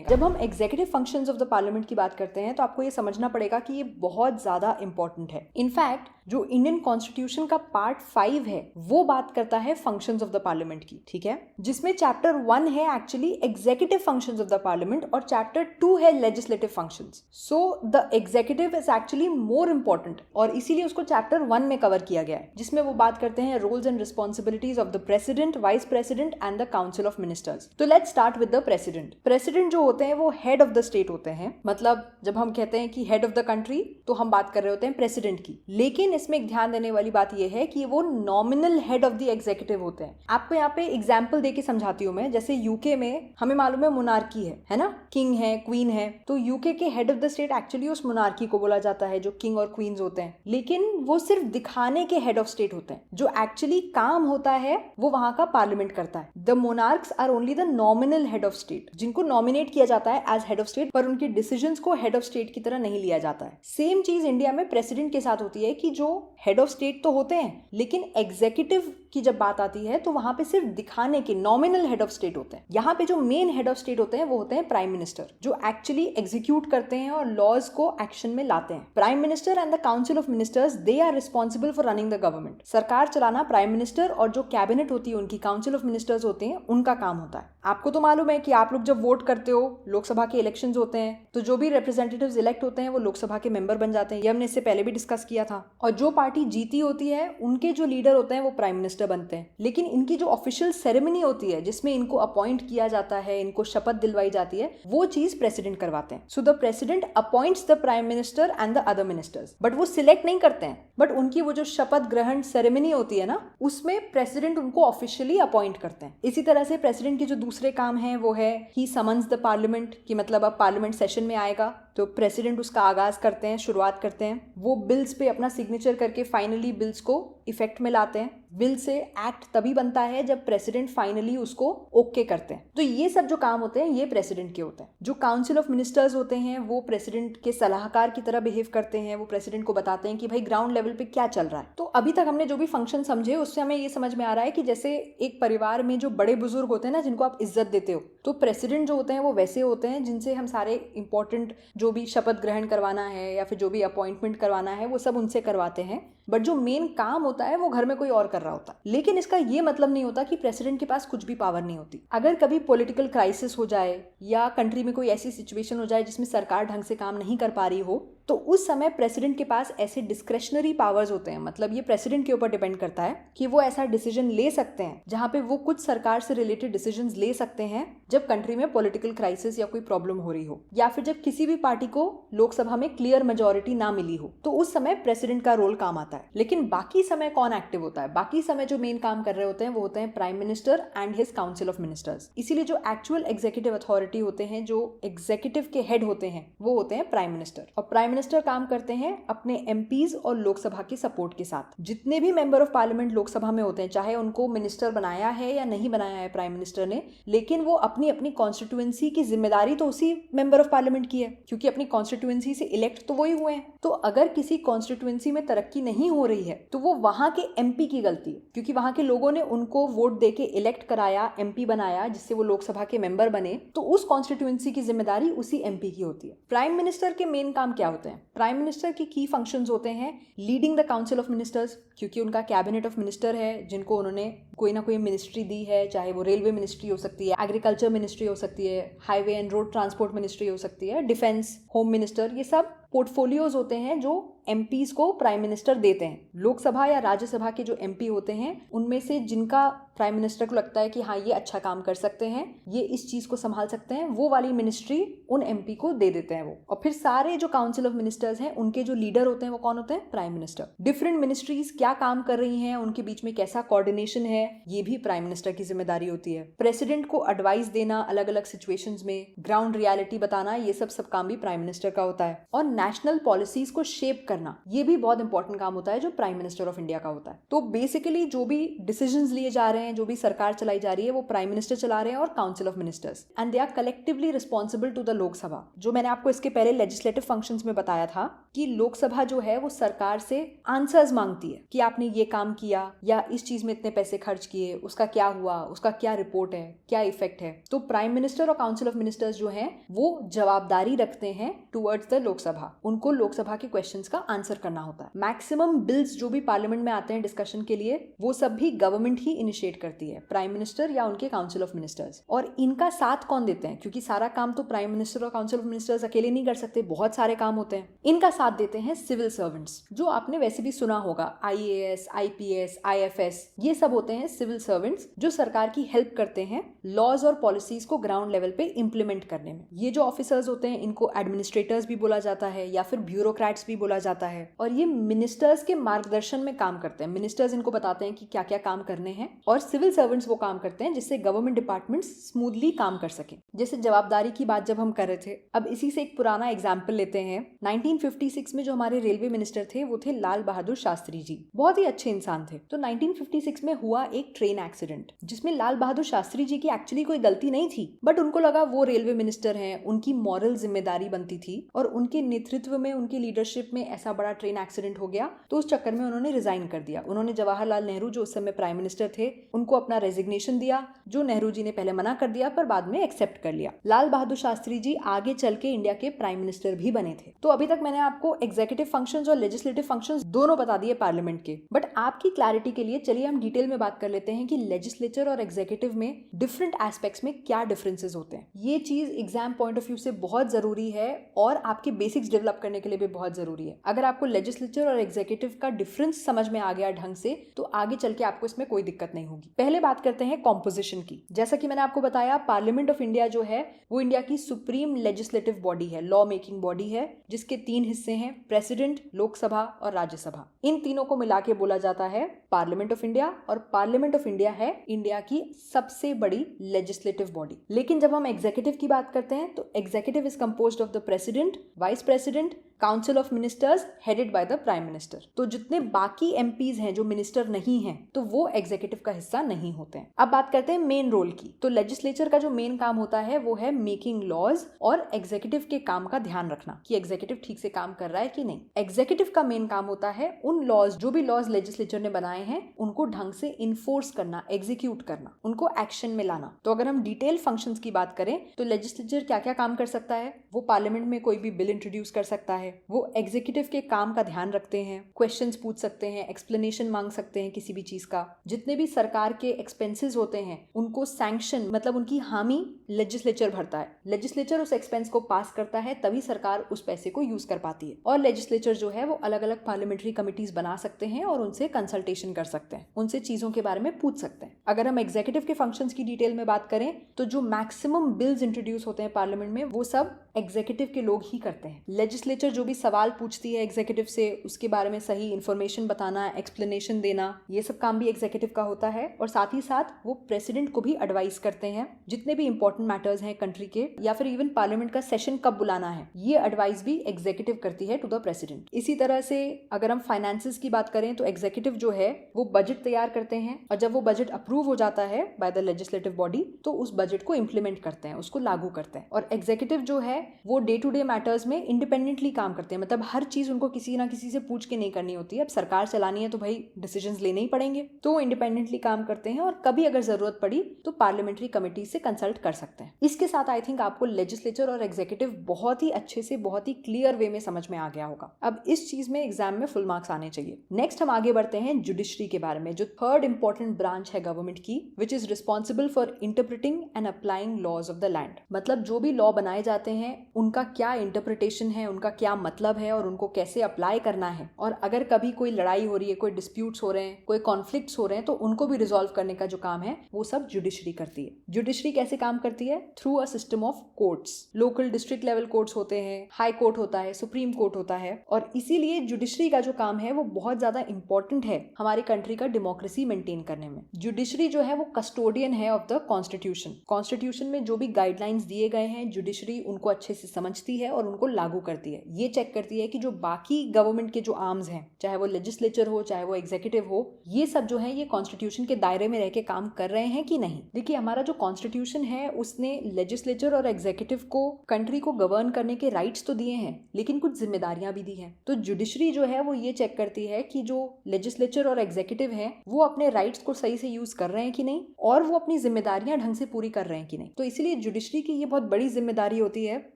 का। जब हम executive functions of the parliament की बात करते हैं तो आपको ये समझना पड़ेगा कि ये बहुत ज्यादा इंपॉर्टेंट है। इनफैक्ट जो इंडियन कॉन्स्टिट्यूशन का पार्ट 5 है वो बात करता है फंक्शंस ऑफ द पार्लियामेंट की, ठीक है, जिसमें चैप्टर 1 है actually executive functions of the parliament और चैप्टर 2 है legislative functions. So the executive is actually more important और इसीलिए उसको चैप्टर 1 में कवर किया गया है, जिसमें वो बात करते हैं roles and responsibilities of the president, vice president and the council of ministers. तो let's start with the president. President जो होते हैं वो हेड ऑफ द स्टेट होते हैं। मतलब जब हम कहते हैं कि हेड ऑफ द कंट्री तो हम बात कर रहे होते हैं प्रेसिडेंट की, लेकिन इसमें एक ध्यान देने वाली बात यह है कि वो nominal head of the executive होते हैं। आपको यहाँ पे एग्जांपल देके समझाती हूँ मैं। जैसे यूके में हमें मालूम है मोनार्की है ना, किंग है, क्वीन है, तो यूके के head of the state actually उस मोनार्की को बोला जाता है जो किंग और क्वींस होते हैं, लेकिन वो सिर्फ दिखाने के हेड ऑफ स्टेट होते हैं। जो एक्चुअली काम होता है वो वहां का पार्लियामेंट करता है। The monarchs are only the nominal head of state, जिनको नॉमिनेट किया जाता है एज हेड ऑफ स्टेट, पर उनके डिसीजंस को हेड ऑफ स्टेट की तरह नहीं लिया जाता है। सेम चीज इंडिया में प्रेसिडेंट के साथ होती है कि जो हेड ऑफ स्टेट तो होते हैं, लेकिन एग्जीक्यूटिव की जब बात आती है तो वहां पे सिर्फ दिखाने के नॉमिनल हेड ऑफ स्टेट होते हैं। यहाँ पे जो मेन हेड ऑफ स्टेट होते हैं वो होते हैं प्राइम मिनिस्टर, जो एक्चुअली एग्जीक्यूट करते हैं और लॉज को एक्शन में लाते हैं। Prime minister and the council of ministers they are responsible for running the government. सरकार चलाना प्राइम मिनिस्टर और जो कैबिनेट होती है उनकी काउंसिल ऑफ मिनिस्टर्स होते हैं, उनका काम होता है। आपको तो मालूम है कि आप लोग जब वोट करते हो, लोकसभा के इलेक्शंस होते हैं, तो जो भी रिप्रेजेंटेटिव्स इलेक्ट होते हैं वो लोकसभा के मेंबर बन जाते हैं। ये हमने इससे पहले भी डिस्कस किया था। और जो पार्टी जीती होती है उनके जो लीडर होते हैं वो प्राइम मिनिस्टर बनते हैं। लेकिन इनकी जो ऑफिशियल सेरेमनी होती है जिसमें इनको अपॉइंट किया जाता है, इनको शपथ दिलवाई जाती है, वो चीज प्रेसिडेंट करवाते हैं। So the president appoints the prime minister and the other ministers, but वो सिलेक्ट नहीं करते हैं, बट उनकी वो जो शपथ ग्रहण सेरेमनी होती है ना, उसमें प्रेसिडेंट उनको ऑफिशियली अपॉइंट करते हैं। इसी तरह से प्रेसिडेंट के जो दूसरे काम है वो है ही समन्स द पार्लियामेंट, कि मतलब अब पार्लियामेंट सेशन में आएगा तो प्रेसिडेंट उसका आगाज करते हैं, शुरुआत करते हैं। वो बिल्स पे अपना सिग्नेचर करके फाइनली बिल्स को इफेक्ट में लाते हैं। बिल से एक्ट तभी बनता है जब प्रेसिडेंट फाइनली उसको ओके करते हैं। तो ये सब जो काम होते हैं ये प्रेसिडेंट के होते हैं। जो काउंसिल ऑफ मिनिस्टर्स होते हैं वो प्रेसिडेंट के सलाहकार की तरह बिहेव करते हैं। वो प्रेसिडेंट को बताते हैं कि भाई ग्राउंड लेवल पे क्या चल रहा है। तो अभी तक हमने जो भी फंक्शन समझे उससे हमें ये समझ में आ रहा है कि जैसे एक परिवार में जो बड़े बुजुर्ग होते हैं ना, जिनको आप इज्जत देते हो, तो प्रेसिडेंट जो होते हैं वो वैसे होते हैं जिनसे हम सारे इंपॉर्टेंट जो भी शपथ ग्रहण करवाना है या फिर जो भी अपॉइंटमेंट करवाना है वो सब उनसे करवाते हैं। बट जो मेन काम होता है वो घर में कोई और कर रहा होता है। लेकिन इसका ये मतलब नहीं होता कि प्रेसिडेंट के पास कुछ भी पावर नहीं होती। अगर कभी पॉलिटिकल क्राइसिस हो जाए या कंट्री में कोई ऐसी सिचुएशन हो जाए जिसमें सरकार ढंग से काम नहीं कर पा रही हो, तो उस समय प्रेसिडेंट के पास ऐसे डिस्क्रेशनरी पावर्स होते हैं। मतलब ये प्रेसिडेंट के ऊपर डिपेंड करता है कि वो ऐसा डिसीजन ले सकते हैं जहां पे वो कुछ सरकार से रिलेटेड डिसीजंस ले सकते हैं जब कंट्री में पॉलिटिकल क्राइसिस या कोई प्रॉब्लम हो रही हो, या फिर जब किसी भी पार्टी को लोकसभा में क्लियर मेजॉरिटी ना मिली हो, तो उस समय प्रेसिडेंट का रोल काम आता है। लेकिन बाकी समय कौन एक्टिव होता है? बाकी समय जो मेन काम कर रहे होते हैं वो होते हैं prime minister and his council of ministers. इसीलिए जो एक्चुअल एग्जीक्यूटिव अथॉरिटी होते हैं, जो एग्जीक्यूटिव के हेड होते हैं, वो होते हैं प्राइम मिनिस्टर। और प्राइम मिनिस्टर काम करते हैं अपने एमपीज और लोकसभा के सपोर्ट के साथ। जितने भी मेंबर ऑफ पार्लियामेंट लोकसभा में होते हैं, चाहे उनको मिनिस्टर बनाया है या नहीं बनाया है प्राइम मिनिस्टर ने, लेकिन वो अपनी अपनी कॉन्स्टिट्यूएंसी की जिम्मेदारी तो उसी मेंबर ऑफ पार्लियामेंट की है, क्योंकि अपनी कॉन्स्टिट्यूएंसी से इलेक्ट तो वही हुए हैं। तो अगर किसी कॉन्स्टिट्यूएंसी में तरक्की नहीं हो रही है तो वो वहां के एमपी की गलती है, क्योंकि वहां के लोगों ने उनको वोट देके इलेक्ट कराया, एमपी बनाया, जिससे वो लोकसभा के मेंबर बने। तो उस कॉन्स्टिट्यूएंसी की जिम्मेदारी उसी एमपी की होती है। प्राइम मिनिस्टर के मेन काम क्या होते हैं? हैं? प्राइम मिनिस्टर की की फंक्शंस होते हैं leading the council of ministers, क्योंकि उनका कैबिनेट ऑफ मिनिस्टर है जिनको उन्होंने कोई ना कोई मिनिस्ट्री दी है, चाहे वो रेलवे मिनिस्ट्री हो सकती है, एग्रीकल्चर मिनिस्ट्री हो सकती है, highway and road transport ministry हो सकती है, डिफेंस, होम मिनिस्टर, ये सब पोर्टफोलियोज होते हैं जो एमपीज को प्राइम मिनिस्टर देते हैं। लोकसभा या राज्यसभा के जो एमपी होते हैं उनमें से जिनका प्राइम मिनिस्टर को लगता है कि हाँ ये अच्छा काम कर सकते हैं, ये इस चीज को संभाल सकते हैं, वो वाली मिनिस्ट्री उन एमपी को दे देते हैं वो। और फिर सारे जो काउंसिल ऑफ मिनिस्टर्स हैं उनके जो लीडर होते हैं वो कौन होते हैं? Prime minister. डिफरेंट मिनिस्ट्रीज क्या काम कर रही हैं, उनके बीच में कैसा कोऑर्डिनेशन है, ये भी प्राइम मिनिस्टर की जिम्मेदारी होती है। प्रेसिडेंट को एडवाइस देना अलग अलग सिचुएशंस में, ग्राउंड रियलिटी बताना, ये सब काम भी प्राइम मिनिस्टर का होता है। और नेशनल पॉलिसीज को शेप करना, ये भी बहुत इंपॉर्टेंट काम होता है जो प्राइम मिनिस्टर ऑफ इंडिया का होता है। तो बेसिकली जो भी डिसीजंस लिए जा रहे हैं, जो भी सरकार चलाई जा रही है, वो प्राइम मिनिस्टर चला रहे हैं और council of ministers, and they are collectively responsible to the Lok Sabha. जो मैंने आपको इसके पहले लेजिस्लेटिव फंक्शंस में बताया था कि लोकसभा जो है वो सरकार से आंसर्स मांगती है कि आपने ये काम किया या इस चीज में इतने पैसे खर्च किए, उसका क्या हुआ, उसका क्या रिपोर्ट है, क्या इफेक्ट है। तो प्राइम मिनिस्टर और काउंसिल ऑफ मिनिस्टर्स जो हैं वो जवाबदारी रखते हैं टुवर्ड्स द लोकसभा, उनको लोकसभा के क्वेश्चंस का आंसर करना होता है। मैक्सिमम बिल्स जो भी पार्लियामेंट में आते हैं डिस्कशन के लिए, वो सब भी गवर्नमेंट ही इनिशिएट करती है, प्राइम मिनिस्टर या उनके काउंसिल ऑफ मिनिस्टर्स। और इनका साथ कौन देते हैं? क्योंकि सारा काम तो प्राइम मिनिस्टर और काउंसिल ऑफ मिनिस्टर्स अकेले नहीं कर सकते, बहुत सारे काम होते हैं। इनका साथ देते हैं सिविल सर्वेंट्स, जो आपने वैसे भी सुना होगा, IAS, IPS, IFS, ये सब होते हैं सिविल सर्वेंट्स जो सरकार की हेल्प करते हैं लॉज और पॉलिसीज को ग्राउंड लेवल पे इंप्लीमेंट करने में। ये जो ऑफिसर्स होते हैं इनको एडमिनिस्ट्रेटर्स भी बोला जाता है या फिर ब्यूरोक्रेट्स भी बोला जाता है, और ये मिनिस्टर्स के मार्गदर्शन में काम करते हैं। मिनिस्टर्स इनको बताते हैं कि क्या क्या काम करने हैं, और सिविल सर्वेंट्स वो काम करते हैं जिससे गवर्नमेंट डिपार्टमेंट्स स्मूथली काम कर सके। जैसे जवाबदारी की बात जब हम कर रहे थे, अब इसी से एक पुराना एग्जाम्पल लेते हैं। 1956 में जो हमारे रेलवे मिनिस्टर थे वो थे लाल बहादुर शास्त्री जी, बहुत ही अच्छे इंसान थे। तो 1956 में हुआ एक ट्रेन एक्सीडेंट जिसमें लाल बहादुर शास्त्री जी की एक्चुअली कोई गलती नहीं थी, बट उनको लगा वो रेलवे मिनिस्टर हैं, उनकी मॉरल जिम्मेदारी बनती थी, और उनके नेतृत्व में, उनकी लीडरशिप में ऐसा बड़ा ट्रेन एक्सीडेंट हो गया, तो उस चक्कर में उन्होंने रिजाइन कर दिया। उन्होंने जवाहरलाल नेहरू जो उस समय प्राइम मिनिस्टर थे उनको अपना रेजिग्नेशन दिया, जो नेहरू जी ने पहले मना कर दिया पर बाद में एक्सेप्ट कर लिया। लाल बहादुर शास्त्री जी आगे चल के इंडिया के प्राइम मिनिस्टर भी बने थे। तो अभी तक मैंने आपको एग्जीक्यूटिव फंक्शंस और लेजिस्लेटिव फंक्शंस दोनों बता दिए पार्लियामेंट के, बट आपकी क्लैरिटी के लिए चलिए हम डिटेल में बात कर लेते हैं कि लेजिस्लेचर और एग्जीक्यूटिव में डिफरेंट एस्पेक्ट्स में क्या डिफरेंसेस होते हैं। ये चीज एग्जाम पॉइंट ऑफ व्यू से बहुत जरूरी है और आपके बेसिक्स डेवलप करने के लिए भी बहुत जरूरी है। अगर आपको लेजिस्लेचर और एग्जीक्यूटिव का डिफरेंस समझ में आ गया ढंग से, तो आगे चल के आपको इसमें कोई दिक्कत नहीं होगी। पहले बात करते हैं कॉम्पोजिशन की। जैसा कि मैंने आपको बताया, पार्लियामेंट ऑफ इंडिया जो है वो इंडिया की सुप्रीम लेजिस्लेटिव बॉडी है, लॉ मेकिंग बॉडी है, जिसके 3 हिस्से हैं, प्रेसिडेंट, लोकसभा और राज्यसभा। इन तीनों को मिला के बोला जाता है पार्लियामेंट ऑफ इंडिया, और पार्लियामेंट ऑफ इंडिया है इंडिया की सबसे बड़ी लेजिस्लेटिव बॉडी। लेकिन जब हम एग्जीक्यूटिव की बात करते हैं तो executive is composed of the president, vice president, council of ministers headed by the prime minister. तो जितने बाकी एमपीज हैं जो मिनिस्टर नहीं हैं, तो वो एग्जीक्यूटिव का हिस्सा नहीं होते हैं। अब बात करते हैं मेन रोल की। तो लेजिस्लेचर का जो मेन काम होता है वो है मेकिंग लॉज और एग्जीक्यूटिव के काम का ध्यान रखना कि एग्जीक्यूटिव ठीक से काम कर रहा है कि नहीं। एग्जीक्यूटिव का मेन काम होता है उन लॉज, जो भी लॉज लेजिस्लेचर ने बनाए हैं, उनको ढंग से इन्फोर्स करना, एग्जीक्यूट करना, उनको एक्शन में लाना। तो अगर हम डिटेल फंक्शंस की बात करें तो लेजिस्लेचर क्या क्या काम कर सकता है? वो पार्लियामेंट में कोई भी बिल इंट्रोड्यूस कर सकता है, वो एग्जीक्यूटिव के काम का ध्यान रखते हैं, क्वेश्चंस पूछ सकते हैं, एक्सप्लेनेशन मांग सकते हैं किसी भी चीज का। जितने भी सरकार के एक्सपेंसेस होते हैं उनको सैंक्शन, मतलब उनकी हामी लेजिस्लेचर भरता है। लेजिस्लेचर उस एक्सपेंस को पास करता है, तभी सरकार उस पैसे को यूज कर पाती है। और लेजिस्लेचर जो है वो अलग अलग पार्लियामेंट्री कमिटीज बना सकते हैं और उनसे कंसल्टेशन कर सकते हैं, उनसे चीजों के बारे में पूछ सकते हैं। अगर हम एग्जीक्यूटिव के फंक्शंस की डिटेल में बात करें तो जो मैक्सिमम बिल्स इंट्रोड्यूस होते हैं पार्लियामेंट में, वो सब एग्जीक्यूटिव के लोग ही करते हैं। लेजिस्लेचर जो भी सवाल पूछती है एग्जीक्यूटिव से, उसके बारे में सही इन्फॉर्मेशन बताना, एक्सप्लेनेशन देना, ये सब काम भी एग्जीक्यूटिव का होता है। और साथ ही साथ वो प्रेसिडेंट को भी एडवाइस करते हैं, जितने भी इंपॉर्टेंट मैटर्स हैं कंट्री के, या फिर इवन पार्लियामेंट का सेशन कब बुलाना है, ये एडवाइस भी एग्जीक्यूटिव करती है टू द प्रेसिडेंट। इसी तरह से अगर हम फाइनेंसेस की बात करें तो एग्जीक्यूटिव जो है वो बजट तैयार करते हैं, और जब वो बजट अप्रूव हो जाता है बाय द लेजिस्लेटिव बॉडी, तो उस बजट को इंप्लीमेंट करते हैं, उसको लागू करते हैं। और एग्जीक्यूटिव जो है वो डे टू डे मैटर्स में इंडिपेंडेंटली काम करते हैं, मतलब हर चीज उनको किसी ना किसी से पूछ के नहीं करनी होती है। अब सरकार चलानी है तो भाई डिसीजंस लेने ही पड़ेंगे, तो वो इंडिपेंडेंटली काम करते हैं और कभी अगर जरूरत पड़ी तो पार्लियामेंट्री कमेटी से कंसल्ट कर सकते हैं। इसके साथ आई थिंक आपको लेजिस्लेचर और एग्जीक्यूटिव बहुत ही अच्छे से, बहुत ही क्लियर वे में समझ में आ गया होगा। अब इस चीज में एग्जाम में फुल मार्क्स आने चाहिए। नेक्स्ट हम आगे बढ़ते हैं जुडिशरी के बारे में, जो थर्ड इंपॉर्टेंट ब्रांच है गवर्नमेंट की, which is responsible for interpreting and applying laws of the land. मतलब जो भी लॉ बनाए जाते हैं उनका क्या इंटरप्रिटेशन है, उनका क्या मतलब है और उनको कैसे अप्लाई करना है। और अगर कभी कोई लड़ाई हो रही है, कोई डिस्प्यूट्स हो रहे हैं, कोई कॉन्फ्लिक्ट्स हो रहे हैं, तो उनको भी रिजॉल्व करने का जो काम है वो सब जुडिशरी करती है। जुडिशरी कैसे काम करती है? Through a system of courts. Local district level courts होते हैं, हाई कोर्ट होता है, सुप्रीम कोर्ट होता है, और इसीलिए जुडिशरी का जो काम है वो बहुत ज्यादा इंपॉर्टेंट है हमारी कंट्री का डेमोक्रेसी मेंटेन करने में। जुडिशरी जो है वो कस्टोडियन है ऑफ द कॉन्स्टिट्यूशन। कॉन्स्टिट्यूशन में जो भी गाइडलाइंस दिए गए हैं, जुडिशरी उनको अच्छे से समझती है और उनको लागू करती है। ये चेक करती है कि जो बाकी गवर्नमेंट के जो आर्म्स हैं, चाहे वो लेजिस्लेचर हो चाहे वो एग्जीक्यूटिव हो, ये सब जो है ये कॉन्स्टिट्यूशन के दायरे में रह के काम कर रहे हैं कि नहीं। देखिए हमारा जो कॉन्स्टिट्यूशन है उसने लेजिस्लेचर और एग्जीक्यूटिव को कंट्री को गवर्न करने के राइट्स तो दिए हैं, लेकिन कुछ जिम्मेदारियां भी दी हैं। तो जुडिशरी जो है वो ये चेक करती है कि जो लेजिस्लेचर और एग्जीक्यूटिव है वो अपने राइट्स को सही से यूज कर रहे हैं कि नहीं, और वो अपनी जिम्मेदारियां ढंग से पूरी कर रहे हैं कि नहीं। तो इसीलिए जुडिशरी की ये बहुत बड़ी जिम्मेदारी होती है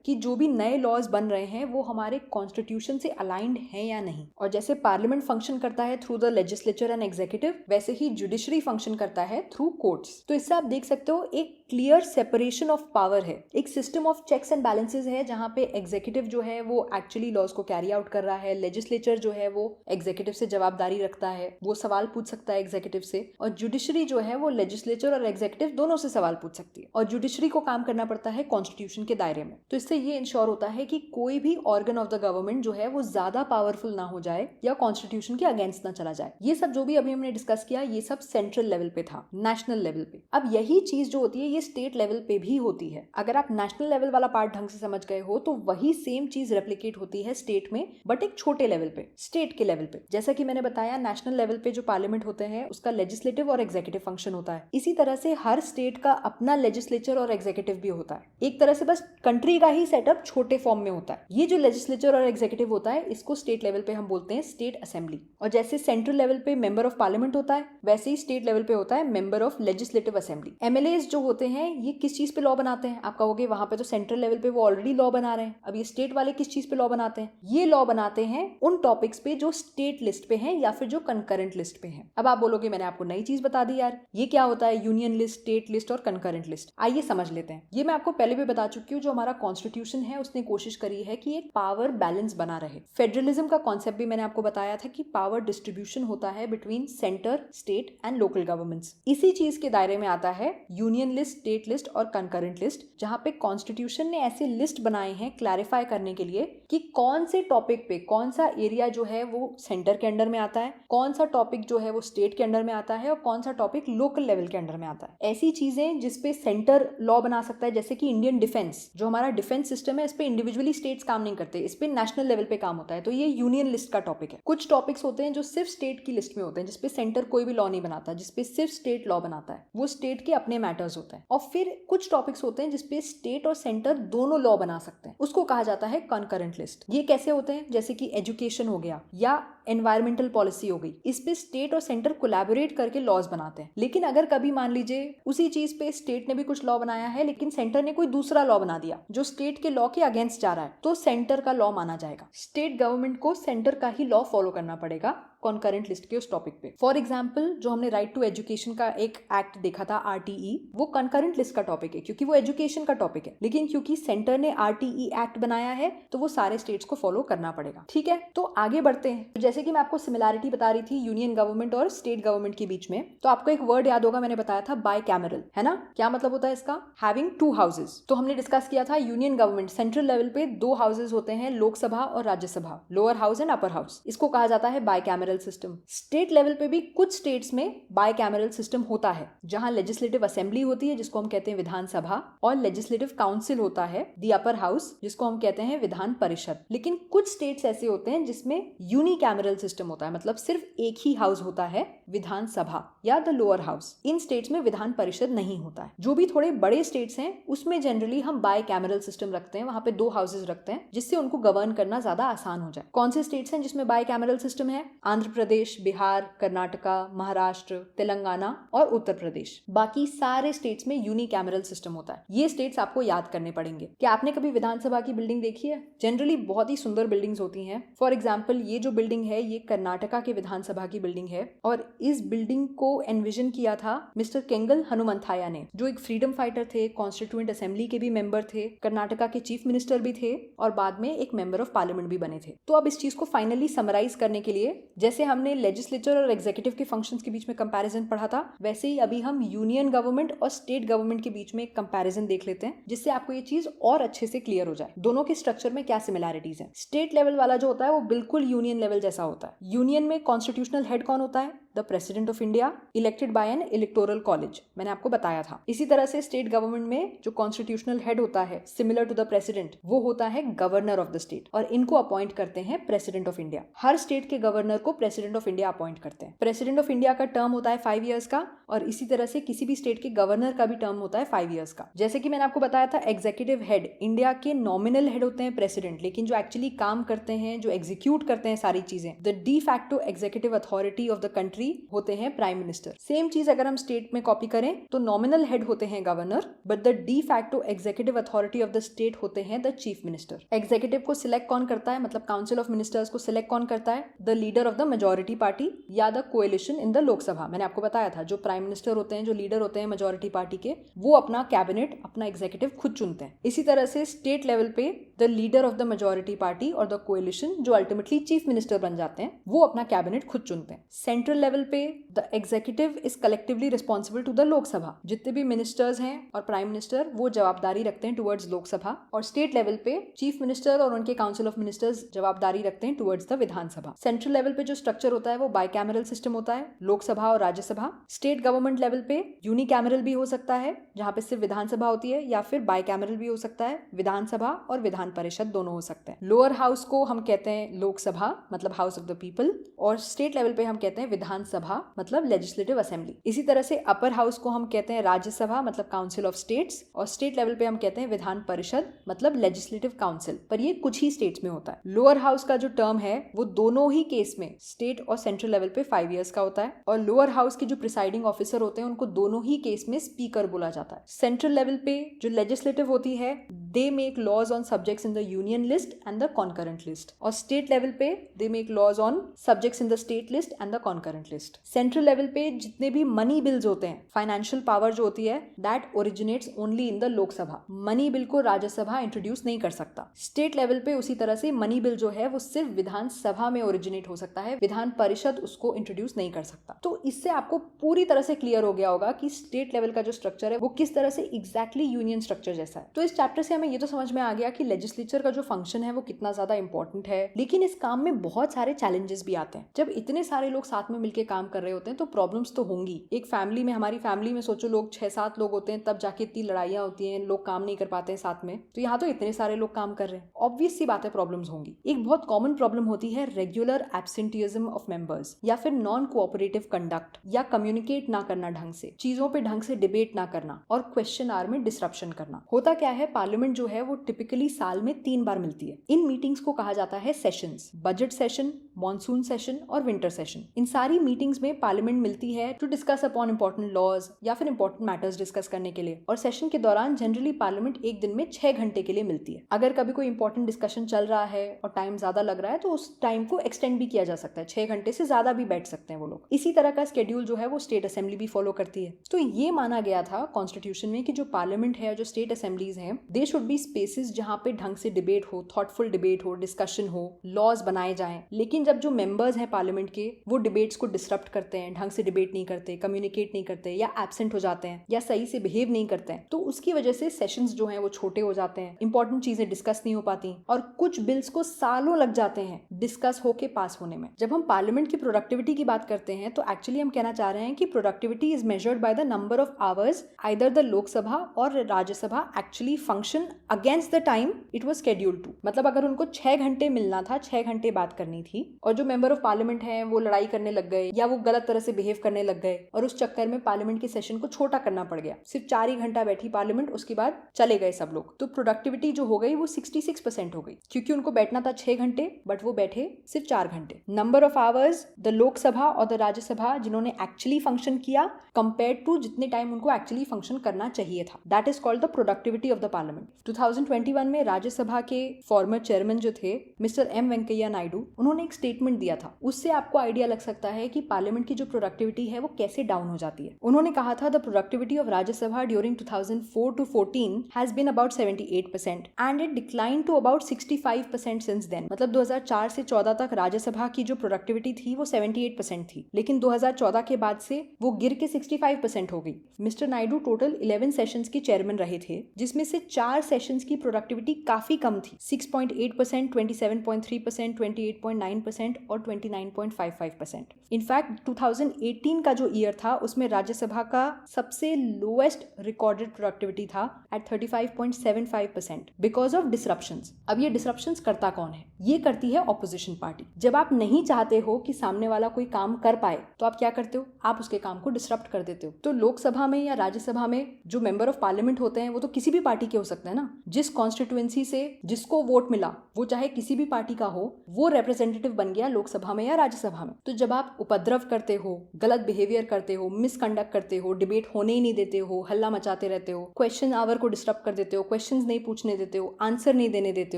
कि जो भी नए लॉज बन रहे हैं वो हमारे कॉन्स्टिट्यूशन से अलाइंड हैं या नहीं। और जैसे पार्लियामेंट फंक्शन करता है through the legislature and executive, वैसे ही जुडिशरी फंक्शन करता है थ्रू कोर्ट्स। तो इससे आप देख सकते हो एक क्लियर सेपरेशन ऑफ पावर है, एक system of checks and balances है, जहां पे एग्जीक्यूटिव जो है वो एक्चुअली लॉज को कैरी आउट कर रहा है, लेजिस्लेचर जो है वो एग्जीक्यूटिव से जवाबदारी रखता है, वो सवाल पूछ सकता है एग्जीक्यूटिव से, और जुडिशरी जो है वो लेजिस्लेचर और एग्जीक्यूटिव दोनों से सवाल पूछ सकती है। और जुडिशरी को काम करना पड़ता है कॉन्स्टिट्यूशन के दायरे में। तो इससे ये इंश्योर होता है कि कोई भी ऑर्गन ऑफ द गवर्नमेंट जो है वो ज्यादा पावरफुल ना हो जाए या कॉन्स्टिट्यूशन के अगेंस्ट ना चला जाए। ये सब जो भी अभी हमने डिस्कस किया ये सब सेंट्रल लेवल पे था, नेशनल लेवल पे। अब यही चीज जो होती है ये स्टेट लेवल पे भी होती है। अगर आप नेशनल लेवल वाला पार्ट ढंग से समझ गए हो तो वही सेम चीज रेप्लिकेट होती है स्टेट में, बट एक छोटे लेवल पे, स्टेट के लेवल पे। जैसा कि मैंने बताया नेशनल लेवल पे जो पार्लियामेंट होते हैं उसका लेजिस्लेटिव और एग्जीक्यूटिव फंक्शन होता है। इसी तरह से हर स्टेट का अपना लेजिस्लेचर और एग्जीक्यूटिव भी होता है। एक तरह से बस कंट्री का ही सेटअप छोटे फॉर्म में होता है। ये जो लेजिस्लेचर और एग्जीक्यूटिव होता है इसको स्टेट लेवल पे हम बोलते हैं स्टेट असेंबली। और जैसे सेंट्रल लेवल पे मेंबर ऑफ पार्लियामेंट होता है, वैसे ही स्टेट लेवल पे होता है member of legislative assembly. MLAs जो होते हैं ये किस चीज पे लॉ बनाते हैं? आप कहोगे वहां पे तो सेंट्रल लेवल पे वो ऑलरेडी लॉ बना रहे हैं। अब ये स्टेट वाले किस चीज पे लॉ बनाते हैं? ये लॉ बनाते हैं उन टॉपिक्स पे जो स्टेट लिस्ट पे हैं या फिर जो कंकरेंट लिस्ट पे हैं। अब आप बोलोगे मैंने आपको नई चीज बता दी यार, ये क्या होता है यूनियन लिस्ट, स्टेट लिस्ट और कंकरेंट लिस्ट? आइए समझ लेते हैं। ये मैं आपको पहले भी बता चुकी हूँ, जो हमारा कॉन्स्टिट्यूशन है उसने कोशिश करी है कि एक पावर बैलेंस बना रहे। फेडरलिज्म का कॉन्सेप्ट भी मैंने आपको बताया था कि पावर डिस्ट्रीब्यूशन होता है between centre, state and local governments. इसी चीज के दायरे में आता है यूनियन लिस्ट, स्टेट लिस्ट और कंकरेंट लिस्ट, जहां पे कॉन्स्टिट्यूशन ने ऐसे लिस्ट बनाए हैं क्लैरिफाई करने के लिए कि कौन से टॉपिक पे कौन सा एरिया जो है वो सेंटर के अंडर में आता है, कौन सा टॉपिक जो है वो स्टेट के अंडर में आता है और कौन सा टॉपिक लोकल लेवल के अंडर में आता है। ऐसी चीजें जिसपे सेंटर लॉ बना सकता है, जैसे कि इंडियन डिफेंस, जो हमारा डिफेंस सिस्टम है इस पे इंडिविजुअली स्टेट्स काम नहीं करते, इस पे नेशनल लेवल पे काम होता है, तो ये यूनियन लिस्ट का टॉपिक है। कुछ टॉपिक्स होते हैं जो सिर्फ स्टेट की लिस्ट में होते हैं, जिसपे सेंटर कोई भी लॉ नहीं बनाता, जिसपे सिर्फ स्टेट लॉ बनाता है, वो स्टेट के अपने मैटर्स होते हैं। और फिर कुछ टॉपिक्स होते हैं जिसपे स्टेट और सेंटर दोनों लॉ बना सकते हैं, उसको कहा जाता है कंकरेंट लिस्ट। ये कैसे होते हैं? जैसे कि एजुकेशन हो गया या एनवायरमेंटल पॉलिसी हो गई, इस पे स्टेट और सेंटर कोलैबोरेट करके लॉज बनाते हैं। लेकिन अगर कभी मान लीजिए उसी चीज पे स्टेट ने भी कुछ लॉ बनाया है लेकिन सेंटर ने कोई दूसरा लॉ बना दिया जो स्टेट के लॉ के अगेंस्ट जा रहा है, तो सेंटर का लॉ माना जाएगा। स्टेट गवर्नमेंट को सेंटर का ही लॉ फॉलो करना पड़ेगा कॉन्करेंट लिस्ट के उस टॉपिक पे। फॉर एग्जाम्पल जो हमने राइट टू एजुकेशन का एक एक्ट देखा था RTE, वो कंकरेंट लिस्ट का टॉपिक है क्योंकि वो एजुकेशन का टॉपिक है, लेकिन क्योंकि सेंटर ने RTE एक्ट बनाया है तो वो सारे स्टेट्स को फॉलो करना पड़ेगा। ठीक है, तो आगे बढ़ते हैं। जैसे कि मैं आपको सिमिलैरिटी बता रही थी यूनियन गवर्नमेंट और स्टेट गवर्नमेंट के बीच में, तो आपको एक वर्ड याद होगा, मैंने बताया था बाइकैमरल, है ना? क्या मतलब होता है इसका? Having 2 houses. तो हमने डिस्कस किया था यूनियन गवर्नमेंट सेंट्रल लेवल पे 2 हाउसेज होते हैं, लोकसभा और Rajya Sabha, lower house and upper house. इसको कहा जाता है bicameral cameral system. State level पे भी कुछ स्टेट्स में बाय कैमरल सिस्टम होता है, जहां लेजिस्लेटिव असेंबली होती है जिसको हम कहते हैं विधानसभा, और लेजिस्लेटिव काउंसिल होता है द अपर हाउस जिसको हम कहते हैं विधान परिषद। लेकिन कुछ स्टेट्स ऐसे होते हैं जिसमें यूनिकैमरल सिस्टम होता है, मतलब सिर्फ एक ही हाउस होता है, विधानसभा या the lower house. In states में विधान परिषद नहीं होता है। जो भी थोड़े बड़े स्टेट्स हैं उसमें जनरली हम बाय कैमरल सिस्टम रखते हैं, वहां पे 2 हाउसेज रखते हैं जिससे उनको गवर्न करना ज्यादा आसान हो जाए। कौन से स्टेट्स हैं जिसमें बाय कैमरल सिस्टम है? आंध्र प्रदेश, बिहार, कर्नाटका, महाराष्ट्र, तेलंगाना और उत्तर प्रदेश। बाकी सारे स्टेट्स में यूनिकैमरल सिस्टम होता है। ये स्टेट्स आपको याद करने पड़ेंगे। क्या आपने कभी विधानसभा की बिल्डिंग देखी है? जनरली बहुत ही सुंदर बिल्डिंग्स होती हैं। फॉर एग्जाम्पल ये जो बिल्डिंग है ये कर्नाटका के विधानसभा की बिल्डिंग है, और इस बिल्डिंग को एनविजन किया था मिस्टर केंगल हनुमंथाया ने, जो एक फ्रीडम फाइटर थे, कॉन्स्टिट्यूएंट असेंबली के भी मेंबर थे, कर्नाटका के चीफ मिनिस्टर भी थे और बाद में एक मेंबर ऑफ पार्लियामेंट भी बने थे। तो अब इस चीज को फाइनली समराइज करने के लिए, जैसे हमने लेजिस्लेचर और एग्जीक्यूटिव के फंक्शंस के बीच में कंपैरिजन पढ़ा था, वैसे ही अभी हम यूनियन गवर्नमेंट और स्टेट गवर्नमेंट के बीच में एक कंपैरिजन देख लेते हैं, जिससे आपको ये चीज और अच्छे से क्लियर हो जाए दोनों के स्ट्रक्चर में क्या सिमिलैरिटीज हैं। स्टेट लेवल वाला जो होता है वो बिल्कुल यूनियन लेवल जैसा होता है। यूनियन में कॉन्स्टिट्यूशनल हेड कौन होता है? The president of India, elected by N electoral college, मैंने आपको बताया था। इसी तरह से स्टेट गवर्नमेंट में जो कॉन्स्टिट्यूशनल हेड होता है सिमिलर टू द प्रेसिडेंट, वो होता है गवर्नर ऑफ द स्टेट, और इनको अपॉइंट करते हैं president of India. Her state के गवर्नर को प्रेसिडेंट ऑफ इंडिया अपॉइंट करते हैं। प्रेसिडेंट ऑफ इंडिया का टर्म होता है 5 ईयर्स का, और इसी तरह से किसी भी स्टेट के गवर्नर का भी टर्म होता है 5 ईयर्स का। जैसे कि मैंने आपको बताया था, एग्जीक्यूटिव हेड इंडिया के नॉमिनल हेड होते हैं प्रेसिडेंट, लेकिन जो एक्चुअली काम करते हैं, जो एग्जीक्यूट करते हैं सारी चीजें, the de facto executive authority of the country होते हैं प्राइम मिनिस्टर। सेम चीज अगर हम स्टेट में कॉपी करें तो नॉमिनल हेड होते हैं governor, but the de facto executive authority of the state होते हैं द चीफ मिनिस्टर। एग्जीक्यूटिव को सिलेक्ट कौन करता है, मतलब काउंसिल ऑफ मिनिस्टर्स को सिलेक्ट कौन करता है? The leader of the majority party या the coalition in the Lok Sabha. मैंने आपको बताया था जो प्राइम मिनिस्टर होते हैं, जो लीडर होते हैं मेजोरिटी पार्टी के, वो अपना कैबिनेट, अपना एग्जीक्यूटिव खुद चुनते हैं। इसी तरह से स्टेट लेवल पे the leader of the majority party और द कोएलिशन, जो अल्टीमेटली चीफ मिनिस्टर बन जाते हैं, वो अपना कैबिनेट खुद चुनते हैं। सेंट्रल लेवल पे the executive is collectively responsible to the Lok Sabha. जितने भी मिनिस्टर्स हैं और प्राइम मिनिस्टर, वो जवाबदारी रखते हैं टुवर्ड्स लोकसभा, और स्टेट लेवल पे चीफ मिनिस्टर और उनके काउंसिल ऑफ मिनिस्टर्स जवाबदारी रखते हैं towards the Vidhan Sabha. Central level पे जो स्ट्रक्चर होता है वो बाइकैमरल सिस्टम होता है, लोकसभा और राज्यसभा। स्टेट गवर्नमेंट लेवल पे यूनिकैमरल भी हो सकता है, जहां पे सिर्फ विधानसभा होती है, या फिर बाइकैमरल भी हो सकता है, विधानसभा और विधान परिषद दोनों हो सकते हैं। लोअर हाउस को हम कहते हैं लोकसभा, मतलब हाउस ऑफ द पीपल, और स्टेट लेवल पे हम कहते हैं विधानसभा, मतलब लेजिस्लेटिव असेंबली। इसी तरह से अपर हाउस को हम कहते हैं राज्यसभा, मतलब काउंसिल ऑफ स्टेट्स, और स्टेट लेवल पे हम कहते हैं विधान परिषद, मतलब लेजिस्लेटिव काउंसिल। पर ये कुछ ही स्टेट्स में होता है। लोअर हाउस का जो टर्म है वो दोनों ही केस में स्टेट और सेंट्रल लेवल पे 5 ईयर्स का होता है, और लोअर हाउस के जो प्रिसाइडिंग ऑफिसर होते हैं उनको दोनों ही केस में स्पीकर बोला जाता है। सेंट्रल लेवल पे जो लेजिस्लेटिव होती है, they make laws on subjects in the union list and the concurrent list, और स्टेट लेवल पे they make laws on subjects in the state list and the concurrent list. Central level पे जितने भी मनी बिल्स होते हैं, फाइनेंशियल पावर जो होती है, that originates only in the Lok Sabha. Money bill को राज्यसभा इंट्रोड्यूस नहीं कर सकता। स्टेट लेवल पे उसी तरह से मनी बिल जो है वो सिर्फ विधानसभा में ओरिजिनेट हो सकता है, विधान परिषद उसको इंट्रोड्यूस नहीं कर सकता। तो इससे आपको पूरी तरह से क्लियर हो गया होगा कि स्टेट लेवल का जो स्ट्रक्चर है वो किस तरह से एग्जैक्टली यूनियन स्ट्रक्चर जैसा है। तो इस चैप्टर से हमें ये तो समझ में आ गया कि लेजिस्लेचर का जो फंक्शन है वो कितना ज्यादा इंपॉर्टेंट है, लेकिन इस काम में बहुत सारे चैलेंजेस भी आते हैं। जब इतने सारे लोग साथ में मिलकर काम कर रहे होते हैं तो प्रॉब्लम्स तो होंगी। एक फैमिली में, हमारी फैमिली में सोचो लोग 6-7 लोग होते हैं, तब जाके इतनी लड़ाइयां होती हैं, लोग काम नहीं कर पाते हैं साथ में। तो यहाँ तो इतने सारे लोग काम कर रहे हैं, ऑब्वियस सी बात है प्रॉब्लम्स होंगी। एक बहुत कॉमन प्रॉब्लम होती है रेगुलर एब्सेंटिज्म ऑफ मेंबर्स, या फिर नॉन कोऑपरेटिव कंडक्ट, या कम्युनिकेट ना करना ढंग से, चीजों पे ढंग से डिबेट ना करना, और क्वेश्चन आवर में डिसरप्शन करना। होता क्या है, पार्लियामेंट जो है वो टिपिकली साल में 3 बार मिलती है। इन मीटिंग्स को कहा जाता है sessions, budget session, monsoon session और विंटर सेशन। इन सारी मीटिंग्स में पार्लियामेंट मिलती है to discuss upon important laws या फिर इंपॉर्टेंट मैटर्स डिस्कस करने के लिए, और सेशन के दौरान जनरली पार्लियामेंट एक दिन में 6 घंटे के लिए मिलती है। अगर कभी कोई इंपॉर्टेंट डिस्कशन चल रहा है और टाइम ज्यादा लग रहा है तो उस टाइम को एक्सटेंड भी किया जा सकता है, 6 घंटे से ज्यादा भी बैठ सकते हैं वो लोग। इसी तरह का स्केड्यूल जो है वो स्टेट असेंबली भी फॉलो करती है। तो ये माना गया था कॉन्स्टिट्यूशन में कि जो पार्लियामेंट है, जो स्टेट असेंबलीज हैं, दे शुड बी स्पेसेस जहां पे ढंग से डिबेट हो, थॉटफुल डिबेट हो, डिस्कशन हो, लॉज बनाए जाएं। लेकिन जब जो मेंबर्स हैं पार्लियामेंट के वो डिबेट्स को डिसरप्ट करते हैं, ढंग से डिबेट नहीं करते, कम्युनिकेट नहीं करते, या एब्सेंट हो जाते हैं, या सही से बिहेव नहीं करते हैं, तो उसकी वजह से सेशंस जो हैं वो छोटे हो जाते हैं, इंपॉर्टेंट चीजें डिस्कस नहीं हो पाती और कुछ बिल्स को सालों लग जाते हैं डिस्कस होके पास होने में। जब हम पार्लियामेंट की प्रोडक्टिविटी की बात करते हैं तो एक्चुअली हम कहना चाह रहे हैं कि productivity is measured by the number of hours either the Lok Sabha और Rajya Sabha actually function against the time it was scheduled to. मतलब अगर उनको 6 घंटे मिलना था, 6 घंटे बात करनी थी, और जो मेंबर ऑफ पार्लियामेंट हैं वो लड़ाई करने लग गए या वो गलत तरह से बिहेव करने लग गए और उस चक्कर में पार्लियामेंट के सेशन को छोटा करना पड़ गया, सिर्फ 4 ही घंटा बैठी पार्लियामेंट, उसके बाद चले गए सब लोग, तो प्रोडक्टिविटी जो हो गई वो 66% हो गई, क्योंकि उनको बैठना था 6 घंटे बट वो बैठे सिर्फ 4 घंटे। Number of hours the Lok Sabha और द राज्यसभा जिन्होंने एक्चुअली फंक्शन किया कंपेयर टू जितने टाइम उनको एक्चुअली फंक्शन करना चाहिए था, that is called the productivity of the parliament. 2021 में राज्यसभा के फॉर्मर चेयरमैन जो थे मिस्टर एम वेंकैया नायडू, उन्होंने एक स्टेटमेंट दिया था, उससे आपको आइडिया लग सकता है कि पार्लियामेंट की जो प्रोडक्टिविटी है वो कैसे डाउन हो जाती है। उन्होंने कहा था the productivity of Rajya Sabha during 2004 to 14 has been about 78% and it decline to about 65% since then. मतलब 2004 से 14 तक राज्यसभा की जो प्रोडक्टिविटी थी वो 78% थी, लेकिन 2014 के बाद से वो गिर के 65% हो गई। मिस्टर नायडू टोटल 11 सेशंस के चेयरमैन रहे थे, जिसमें से 4 सेशंस की प्रोडक्टिविटी काफी कम थी, 6.8%, 27.3%, 28.9% और 29.55%। इनफैक्ट 2018 का जो ईयर था उसमें राज्यसभा का सबसे लोएस्ट रिकॉर्डेड प्रोडक्टिविटी था एट 35.75% बिकॉज ऑफ डिसरप्शंस। अब ये डिसरप्शंस करता कौन है? ये करती है ऑपोजिशन पार्टी। जब आप नहीं चाहते हो कि सामने वाला कोई काम कर पाए तो आप क्या करते हो? आप उसके काम को डिसरप्ट कर देते हो। तो लोकसभा में या राज्यसभा में जो मेंबर ऑफ पार्लियामेंट होते हैं वो तो किसी भी पार्टी के हो सकते हैं ना। जिस कॉन्स्टिट्यूएंसी से जिसको वोट मिला वो चाहे किसी भी पार्टी का हो, वो रिप्रेजेंटेटिव बन गया लोकसभा में या राज्यसभा में। तो जब आप उपद्रव करते हो, गलत बिहेवियर करते हो, मिसकंडक्ट करते हो, डिबेट होने ही नहीं देते हो, हल्ला मचाते रहते हो, क्वेश्चन आवर को डिस्टर्ब कर देते हो, क्वेश्चंस नहीं पूछने देते हो, आंसर नहीं देने देते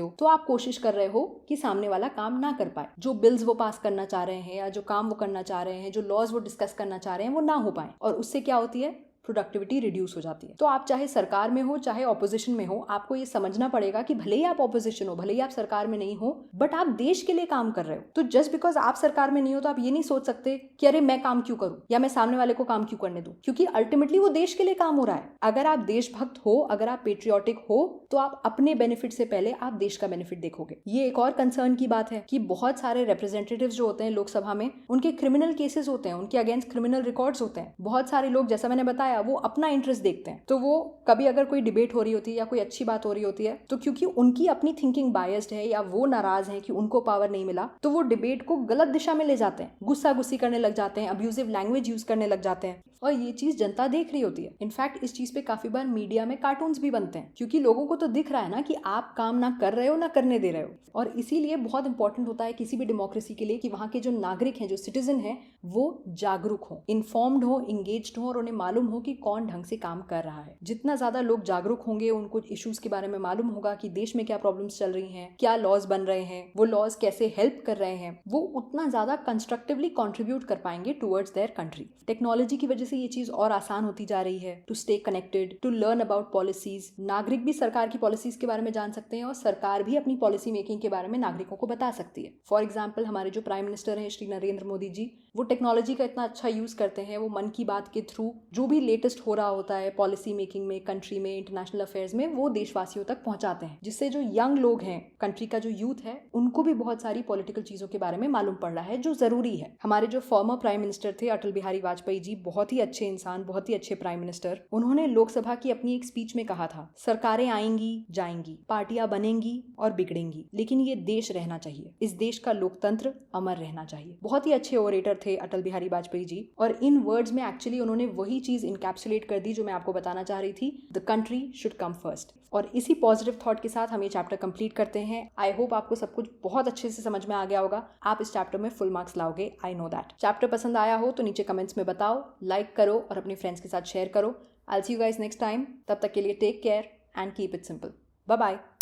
हो, तो आप कोशिश कर रहे हो कि सामने वाला काम ना कर पाए। जो बिल्स वो पास करना चाह रहे हैं या जो काम वो करना चाह रहे हैं, जो लॉज वो डिस्कस करना चाह रहे हैं, वो ना हो पाए, और उससे क्या होती है? प्रोडक्टिविटी रिड्यूस हो जाती है। तो आप चाहे सरकार में हो चाहे ऑपोजिशन में हो, आपको ये समझना पड़ेगा कि भले ही आप ऑपोजिशन हो, भले ही आप सरकार में नहीं हो, बट आप देश के लिए काम कर रहे हो। तो जस्ट बिकॉज आप सरकार में नहीं हो तो आप ये नहीं सोच सकते कि अरे मैं काम क्यों करूं या मैं सामने वाले को काम क्यों करने दूं, क्योंकि अल्टीमेटली वो देश के लिए काम हो रहा है। अगर आप देशभक्त हो, अगर आप पेट्रियोटिक हो, तो आप अपने बेनिफिट से पहले आप देश का बेनिफिट देखोगे। ये एक और कंसर्न की बात है कि बहुत सारे रिप्रेजेंटेटिव्स जो होते हैं लोकसभा में, उनके क्रिमिनल केसेस होते हैं, उनके अगेंस्ट क्रिमिनल रिकॉर्ड्स होते हैं। बहुत सारे लोग, जैसा मैंने बताया, वो अपना इंटरेस्ट देखते हैं। तो वो कभी अगर कोई डिबेट हो रही होती है या कोई अच्छी बात हो रही होती है, तो क्योंकि उनकी अपनी थिंकिंग बायस्ड है या वो नाराज हैं कि उनको पावर नहीं मिला, तो वो डिबेट को गलत दिशा में ले जाते हैं, गुस्सा गुस्सी करने लग जाते हैं, अब्यूजिव लैंग्वेज यूज करने लग जाते हैं, और ये चीज जनता देख रही होती है। इनफैक्ट इस चीज पे काफी बार मीडिया में कार्टून्स भी बनते हैं, क्योंकि लोगों को तो दिख रहा है ना कि आप काम ना कर रहे हो ना करने दे रहे हो। और इसीलिए बहुत इंपॉर्टेंट होता है किसी भी डेमोक्रेसी के लिए कि वहाँ के जो नागरिक हैं, जो सिटीजन हैं, वो जागरूक हो, इन्फॉर्म्ड हो, इंगेज्ड हो, और उन्हें मालूम हो कि कौन ढंग से काम कर रहा है। जितना ज्यादा लोग जागरूक होंगे, उनको इश्यूज के बारे में मालूम होगा कि देश में क्या प्रॉब्लम्स चल रही हैं, क्या लॉज बन रहे हैं, वो लॉज कैसे हेल्प कर रहे हैं, वो उतना ज्यादा कंस्ट्रक्टिवली कंट्रीब्यूट कर पाएंगे टुवर्ड्स देयर कंट्री। टेक्नोलॉजी की वजह से ये चीज और आसान होती जा रही है, to stay connected, to learn about policies. नागरिक भी सरकार की पॉलिसीज के बारे में जान सकते हैं और सरकार भी अपनी पॉलिसी मेकिंग के बारे में नागरिकों को बता सकती है। फॉर एग्जाम्पल, हमारे जो प्राइम मिनिस्टर हैं श्री नरेंद्र मोदी जी, वो टेक्नोलॉजी का इतना अच्छा यूज करते हैं। वो मन की बात के थ्रू जो भी लेटेस्ट हो रहा होता है पॉलिसी मेकिंग में, कंट्री में, इंटरनेशनल अफेयर्स में, वो देशवासियों तक पहुंचाते हैं, जिससे जो यंग लोग हैं, कंट्री का जो यूथ है, उनको भी बहुत सारी पॉलिटिकल चीजों के बारे में मालूम पड़ रहा है, जो जरूरी है। हमारे जो फॉर्मर प्राइम मिनिस्टर थे अटल बिहारी वाजपेयी जी, बहुत ही अच्छे इंसान, बहुत ही अच्छे प्राइम मिनिस्टर, उन्होंने लोकसभा की अपनी एक स्पीच में कहा था, सरकारें आएंगी जाएंगी, पार्टियां बनेंगी और बिगड़ेंगी, लेकिन ये देश रहना चाहिए, इस देश का लोकतंत्र अमर रहना चाहिए। बहुत ही अच्छे ओरेटर थे अटल बिहारी वाजपेयी जी, और इन वर्ड्स में एक्चुअली उन्होंने वही चीज इनकैप्सुलेट कर दी जो मैं आपको बताना चाह रही थी, the country should come first. और इसी पॉजिटिव थॉट के साथ हम ये चैप्टर कंप्लीट करते हैं। आई होप आपको सब कुछ बहुत अच्छे से समझ में आ गया होगा। आप इस चैप्टर में फुल मार्क्स लाओगे, आई नो दैट। चैप्टर पसंद आया हो तो नीचे कमेंट्स में बताओ, लाइक करो और अपने फ्रेंड्स के साथ शेयर करो। I will see you guys next time. तब तक के लिए take care and keep it simple. Bye bye.